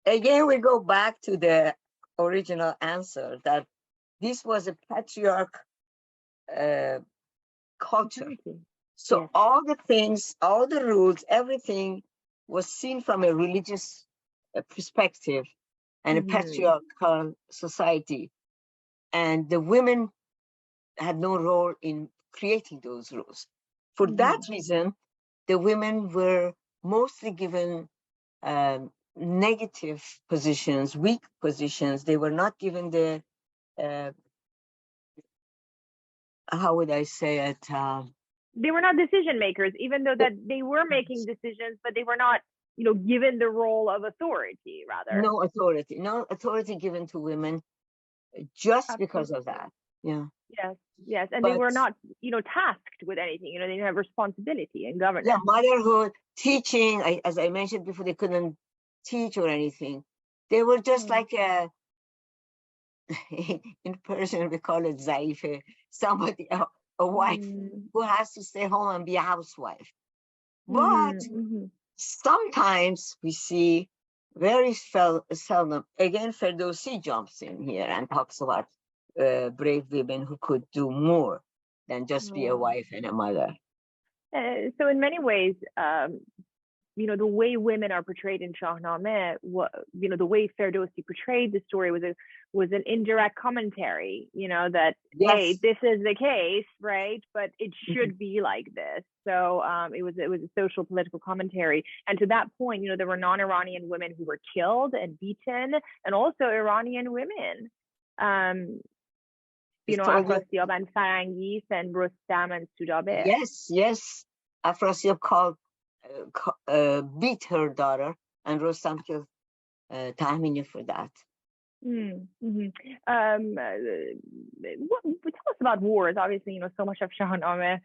Again, we go back to the original answer that this was a patriarch culture. So yes. All the things, all the rules, everything was seen from a religious perspective and a patriarchal society. And the women had no role in creating those rules. For that reason, the women were mostly given negative positions, weak positions. They were not given the, how would I say it? They were not decision makers, even though that they were making decisions, but they were not, given the role of authority, rather. No authority given to women just because of that. Yeah. Yes. And they were not, tasked with anything, they didn't have responsibility and governance. Yeah, motherhood, teaching, as I mentioned before, they couldn't teach or anything. They were just like in Persian, we call it zaife, somebody, a wife who has to stay home and be a housewife. But sometimes we see very seldom, again, Ferdowsi jumps in here and talks about brave women who could do more than just be a wife and a mother. So in many ways, the way women are portrayed in Shahnameh, the way Ferdowsi portrayed the story was an indirect commentary, that, hey, this is the case, right? But it should be like this. So it was a social political commentary. And to that point, there were non-Iranian women who were killed and beaten, and also Iranian women. Afrasiab and Farangis and Rustam and Sudabe. Yes. Afrasiab beat her daughter, and Rustam killed Tahmini for that. Tell us about wars. Obviously, so much of Shahnameh,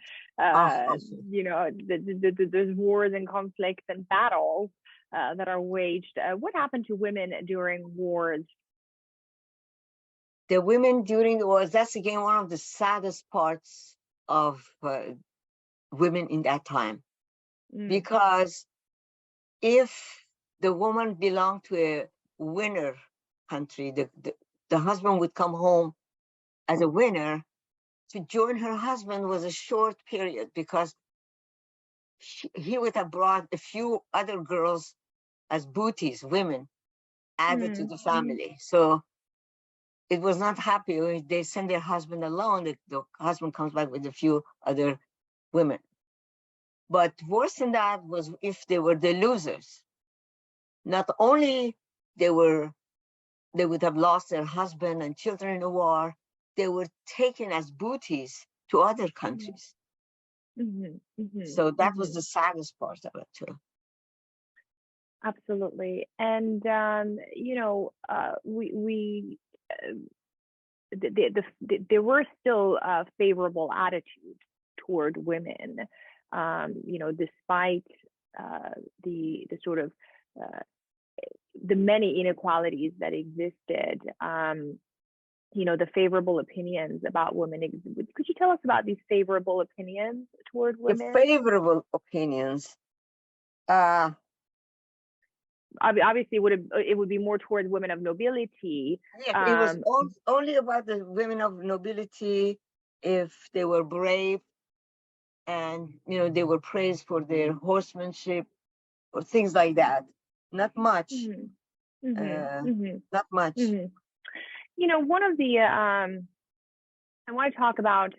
there's wars and conflicts and battles that are waged. What happened to women during wars? The women during the wars, that's again one of the saddest parts of women in that time. Because if the woman belonged to a winner country, the husband would come home as a winner. To join her husband was a short period because he would have brought a few other girls as booties, women added to the family. So it was not happy. They send their husband alone. The husband comes back with a few other women. But worse than that was if they were the losers. Not only they would have lost their husband and children in the war, they were taken as booties to other countries. So that was the saddest part of it too. Absolutely. And there were still favorable attitudes toward women, despite the sort of the many inequalities that existed. The favorable opinions about women. Could you tell us about these favorable opinions toward women? The favorable opinions. Obviously, it would be more towards women of nobility. Yeah, it was only about the women of nobility if they were brave and they were praised for their horsemanship or things like that. Not much. Not much. One of the I want to talk about.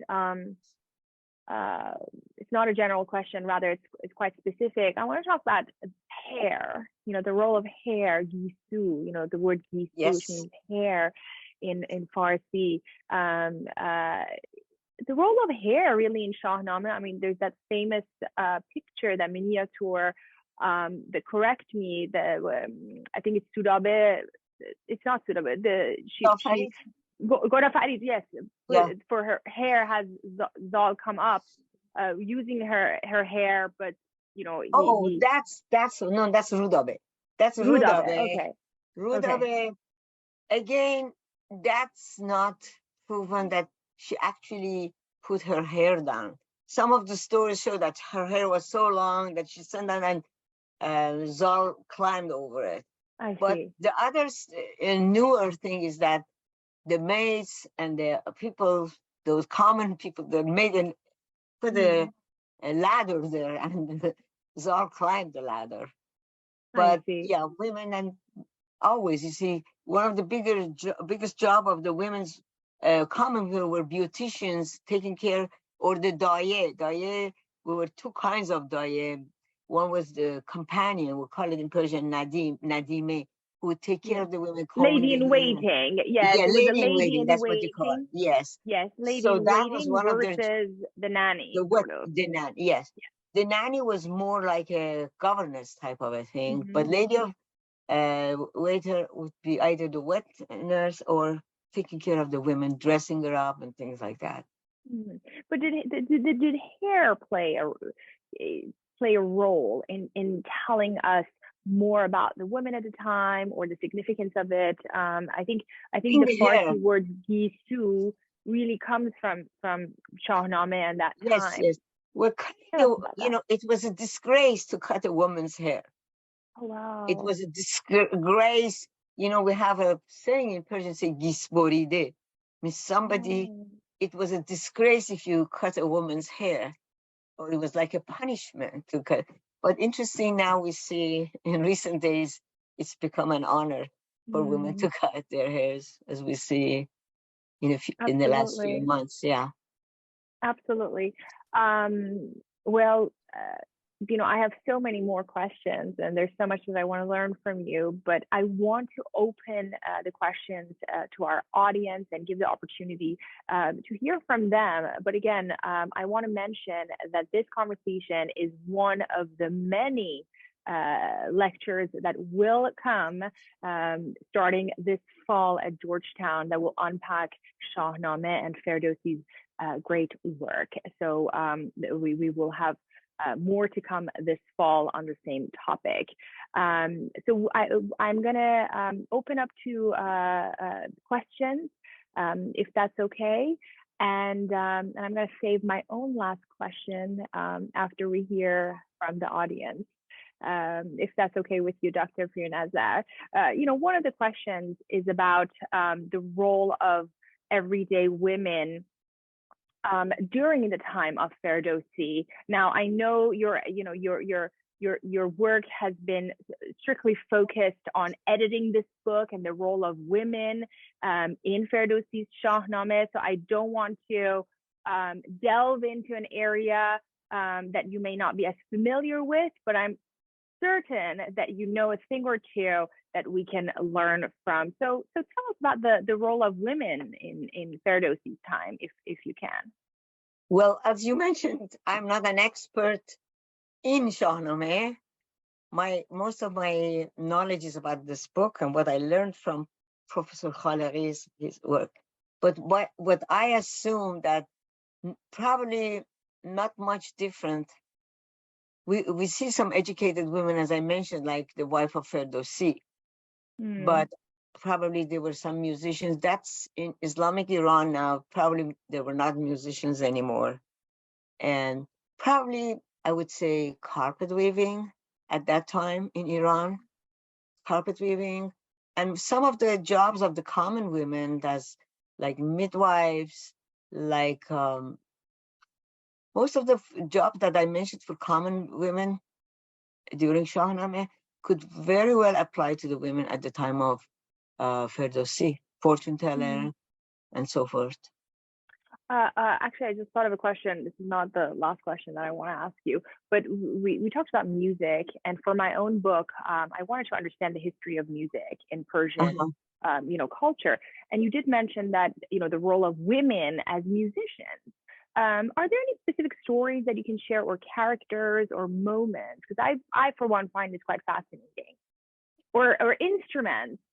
It's not a general question, rather it's quite specific. I want to talk about hair. The role of hair, gisu. The word gisu, yes, which means hair in Farsi. The role of hair really in Shahnameh. I mean, there's that famous picture, that miniature. That correct me. I think it's Sudabe. It's not Sudabe. Goda Farid, yes. Yeah. For her hair has Zal come up, using her hair, but that's Rudabe. That's Rudabe. Okay. Rudabe. Okay. Again, that's not proven that she actually put her hair down. Some of the stories show that her hair was so long that she sat down and Zal climbed over it. But the other newer thing is that the maids and the people, those common people, that put a ladder there, and Zal climbed the ladder. But yeah, women, and always, you see, one of the biggest job of the women's common people were beauticians, taking care, or the daye. We were two kinds of daye. One was the companion, we call it in Persian Nadime, who would take care of the women. Lady in waiting. Yes, yeah, lady in waiting. That's what you call it. Yes. Yes, lady so in that waiting was one versus the nanny. The nanny, yes. Yeah. The nanny was more like a governess type of a thing, but lady of waiter would be either the wet nurse or taking care of the women, dressing her up and things like that. But did hair play a role in telling us more about the women at the time, or the significance of it? I think the Farsi word gisu really comes from Shahnameh and that time. Yes. Well, it was a disgrace to cut a woman's hair. Oh, wow. It was a disgrace. We have a saying in Persian, say gisboride, means somebody. It was a disgrace if you cut a woman's hair, or it was like a punishment to cut. But interesting, now we see in recent days, it's become an honor for women to cut their hairs, as we see in the last few months. Yeah. Absolutely. Well, I have so many more questions, and there's so much that I want to learn from you, but I want to open the questions to our audience and give the opportunity to hear from them. But again, I want to mention that this conversation is one of the many lectures that will come starting this fall at Georgetown that will unpack Shahnameh and Ferdowsi's great work. So we will have more to come this fall on the same topic. So I'm going to open up to questions, if that's okay. And I'm going to save my own last question after we hear from the audience. If that's okay with you, Dr. Pirnazar. One of the questions is about the role of everyday women during the time of Ferdowsi. Now, I know your work has been strictly focused on editing this book and the role of women in Ferdowsi's Shahnameh. So I don't want to delve into an area that you may not be as familiar with, but I'm certain that you know a thing or two that we can learn from. So tell us about the role of women in Ferdowsi's time, if you can. Well, as you mentioned, I'm not an expert in Shahnameh. Most of my knowledge is about this book and what I learned from Professor Khaleghi's his work. But what I assume that probably not much different. We see some educated women, as I mentioned, like the wife of Ferdowsi, but probably there were some musicians. That's in Islamic Iran now. Probably there were not musicians anymore. And probably I would say carpet weaving at that time in Iran, carpet weaving. And some of the jobs of the common women, that's like midwives, like most of the jobs that I mentioned for common women during Shahnameh could very well apply to the women at the time of Ferdowsi, fortune teller, and so forth. Actually, I just thought of a question. This is not the last question that I want to ask you, but we talked about music, and for my own book, I wanted to understand the history of music in Persian, culture. And you did mention that the role of women as musicians. Are there any specific stories that you can share, or characters, or moments? Because I for one find this quite fascinating. Or instruments.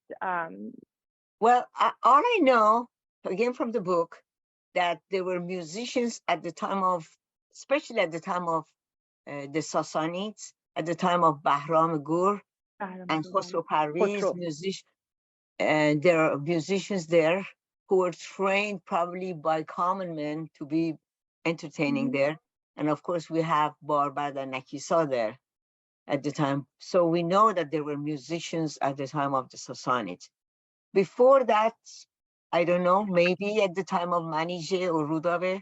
Well, all I know, again from the book, that there were musicians at the time of, especially at the time of the Sassanids, at the time of Bahram Gur and Khosrow Parviz, and there are musicians there who were trained probably by common men to be entertaining there. And of course, we have Barbad and Nakisa there at the time. So we know that there were musicians at the time of the Sassanids. Before that, I don't know, maybe at the time of Manijeh or Rudave,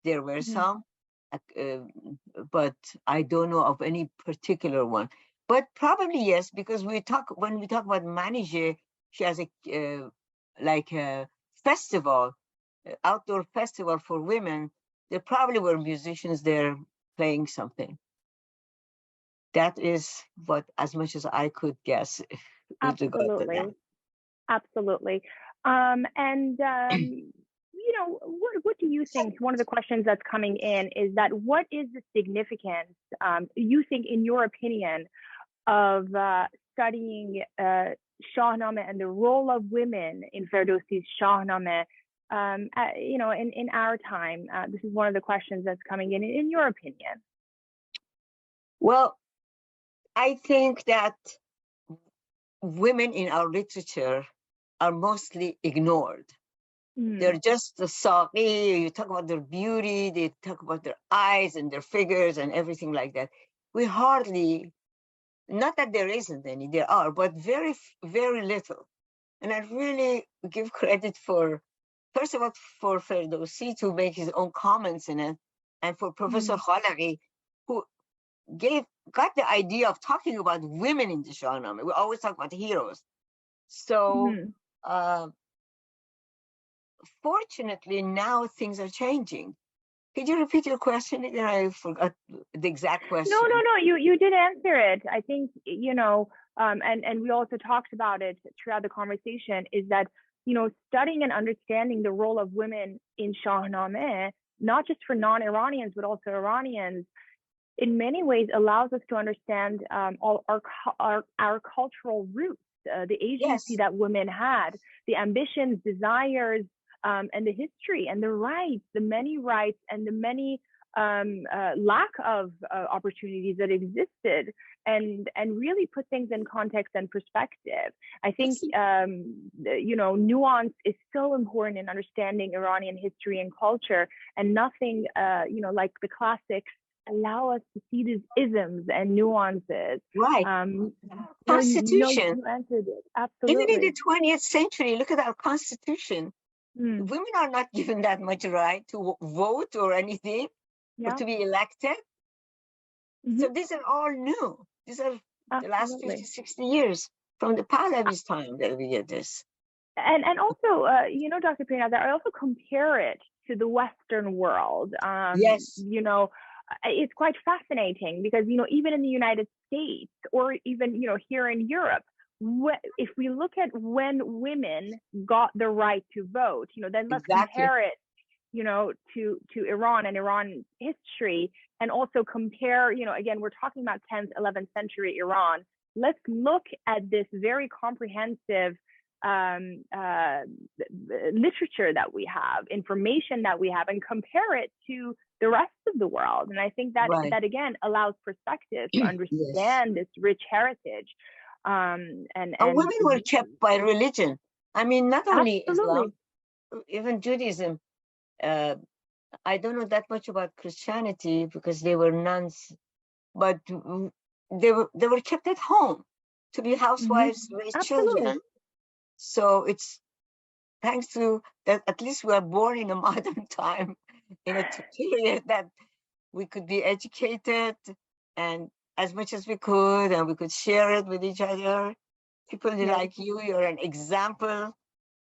there were some, but I don't know of any particular one. But probably yes, because when we talk about Manijeh, she has a festival, outdoor festival for women. There probably were musicians there playing something. That is as much as I could guess. Absolutely. Absolutely. What do you think? One of the questions that's coming in is that what is the significance, you think, in your opinion, of studying Shahnameh and the role of women in Ferdowsi's Shahnameh, in our time? This is one of the questions that's coming in your opinion. Well, I think that women in our literature are mostly ignored. They're just the saqi. You talk about their beauty, they talk about their eyes and their figures and everything like that. We hardly, not that there isn't any, there are, but very, very little. And I really give credit first of all, for Ferdowsi to make his own comments in it, and for Professor Khaleghi, who got the idea of talking about women in the Shahnameh. We always talk about heroes. So, fortunately, now things are changing. Could you repeat your question again? I forgot the exact question. No. You did answer it. I think, and we also talked about it throughout the conversation, is that, studying and understanding the role of women in Shahnameh, not just for non-Iranians, but also Iranians, in many ways allows us to understand all our cultural roots, the agency that women had, the ambitions, desires, and the history and the rights, the many rights and the many lack of opportunities that existed, and really put things in context and perspective. I think you know, nuance is so important in understanding Iranian history and culture, and nothing you know, like the classics allow us to see these isms and nuances. Right. Constitution. You answered it. Absolutely. Even in the 20th century, look at our constitution. Women are not given that much right to vote or anything, or to be elected. So these are all new. These are the last 50, 60 years from the Pahlavi's time that we get this. And also, you know, Dr. Pirnazar, I also compare it to the Western world. Yes. You know, it's quite fascinating because, you know, even in the United States or even, you know, here in Europe, if we look at when women got the right to vote, you know, then let's compare it, you know, to Iran and Iran's history, and also compare, you know, again, we're talking about 10th, 11th century Iran. Let's look at this very comprehensive literature that we have, information that we have, and compare it to the rest of the world. And I think that that again allows perspective to understand this rich heritage. And women were kept by religion. I mean, not only Islam, even Judaism. I don't know that much about Christianity because they were nuns, but they were kept at home to be housewives, raise children. So it's thanks to that, at least we are born in a modern time, in a period that we could be educated and as much as we could, and we could share it with each other. People like you, you're an example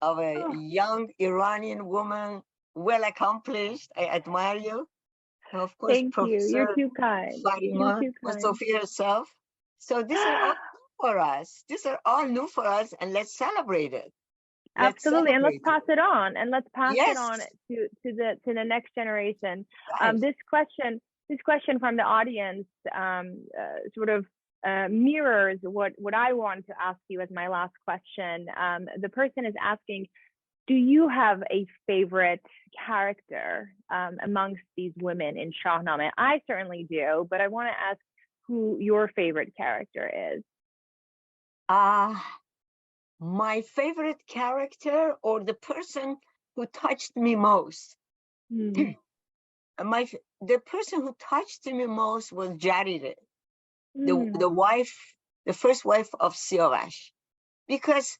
of a young Iranian woman, well accomplished. I admire you. And of course, thank you. You're too kind. Farima, Sophia herself. So these are all new for us. These are all new for us, and let's celebrate it. Absolutely, and let's pass it on, and let's pass it on to the next generation. This question from the audience sort of mirrors what I want to ask you as my last question. The person is asking, do you have a favorite character amongst these women in Shahnameh? I certainly do, but I want to ask who your favorite character is. My favorite character, or the person who touched me most. The person who touched me most was Jalinous, the wife, the first wife of Siavash, because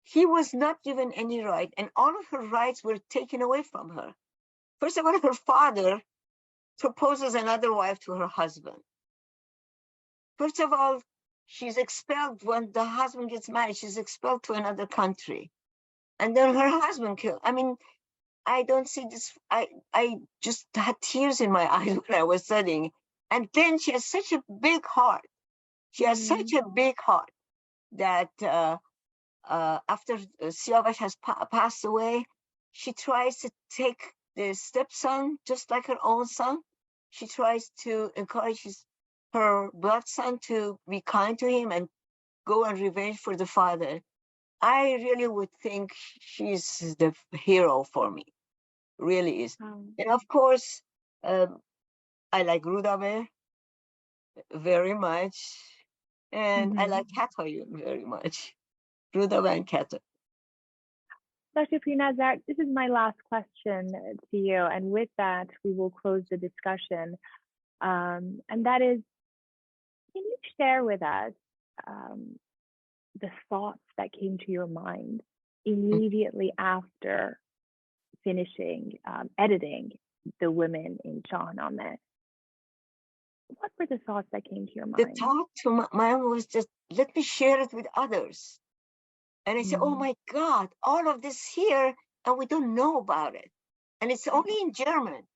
he was not given any right, and all of her rights were taken away from her. First of all, her father proposes another wife to her husband. First of all, she's expelled when the husband gets married. She's expelled to another country, and then her husband killed. I mean, I don't see this. I just had tears in my eyes when I was studying. And then she has such a big heart. She has such a big heart that after Siavash has passed away, she tries to take the stepson just like her own son. She tries to encourage her blood son to be kind to him and go on revenge for the father. I really would think she's the hero for me, really is. And of course, I like Rudabeh very much, and I like Katayu very much. Rudabeh and Katayu. Dr. Pirnazar, this is my last question to you, and with that, we will close the discussion. And that is, can you share with us the thoughts that came to your mind immediately after finishing editing The Women in Shahnameh? What were the thoughts that came to your mind? The thought to my mind was just, let me share it with others. And I said, oh my God, all of this here, and we don't know about it. And it's only in German.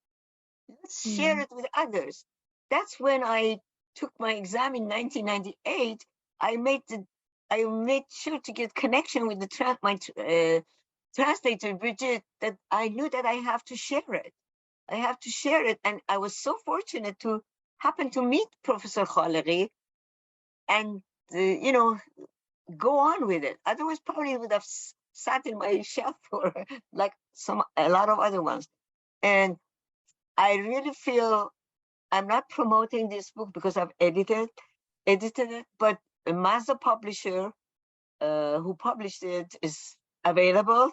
Let's share it with others. That's when I took my exam in 1998. I made sure to get connection with my translator, Bridget, that I knew that I have to share it. I have to share it. And I was so fortunate to happen to meet Professor Khaleghi and, you know, go on with it. Otherwise, probably would have sat in my shelf for like a lot of other ones. And I really feel I'm not promoting this book because I've edited it, but a Mazda publisher who published it is available.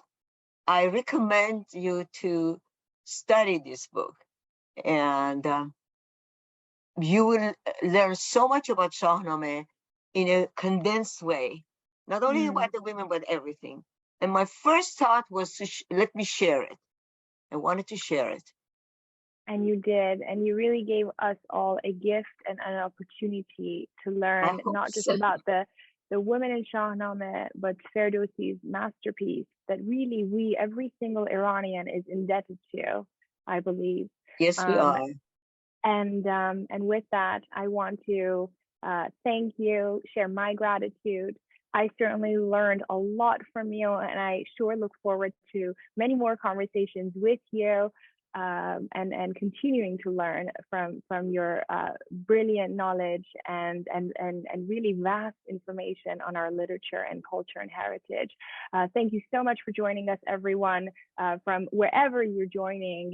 I recommend you to study this book, and you will learn so much about Shahnameh in a condensed way, not only about the women, but everything. And my first thought was to let me share it. I wanted to share it. And you did, and you really gave us all a gift and an opportunity to learn not just about the women in Shahnameh, but Ferdowsi's masterpiece that really every single Iranian is indebted to, I believe. Yes, we are. And with that, I want to thank you, share my gratitude. I certainly learned a lot from you, and I sure look forward to many more conversations with you. And continuing to learn from your brilliant knowledge and really vast information on our literature and culture and heritage. Thank you so much for joining us, everyone, from wherever you're joining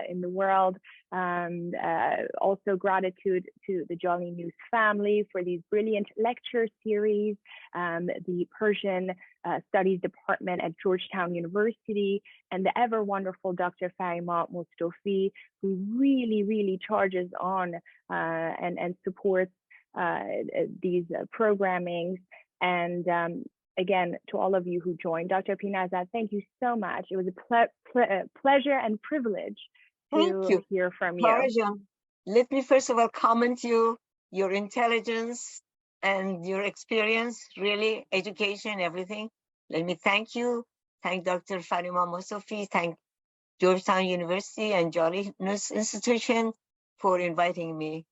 in the world. Also gratitude to the Jalinous family for these brilliant lecture series, the Persian Studies Department at Georgetown University, and the ever wonderful Dr. Farhad Mustafi, who really charges on and supports these programmings. And again, to all of you who joined, Dr. Pirnazar, thank you so much. It was a pleasure and privilege to hear from you. Farhad, let me first of all comment your intelligence and your experience, really, education, everything. Let me thank you. Thank Dr. Farhad Mustafi, thank Georgetown University and Jalinous Institution for inviting me.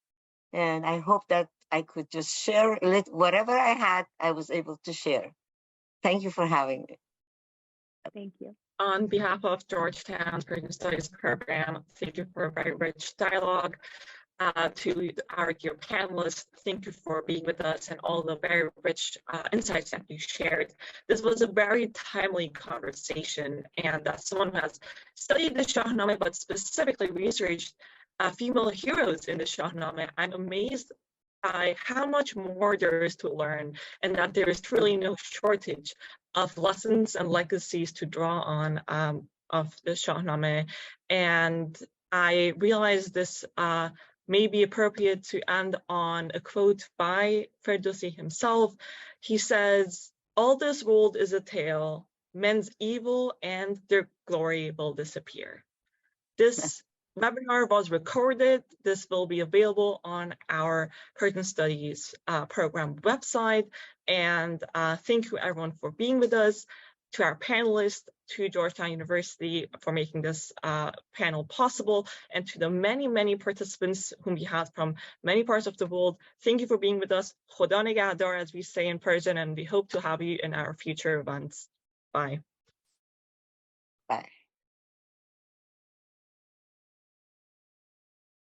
And I hope that I could just share whatever I had, I was able to share. Thank you for having me. Thank you. On behalf of Georgetown's Persian Studies Program, thank you for a very rich dialogue. To our dear panelists, thank you for being with us and all the very rich insights that you shared. This was a very timely conversation, and as someone who has studied the Shahnameh but specifically researched female heroes in the Shahnameh, I'm amazed by how much more there is to learn, and that there is truly no shortage of lessons and legacies to draw on of the Shahnameh. And I realize this may be appropriate to end on a quote by Ferdowsi himself. He says, "All this world is a tale, men's evil and their glory will disappear." This webinar was recorded. This will be available on our Persian Studies program website. And thank you everyone for being with us, to our panelists, to Georgetown University for making this panel possible, and to the many participants whom we had from many parts of the world. Thank you for being with us. Khoda nigahdar, as we say in Persian, and we hope to have you in our future events. Bye. Bye.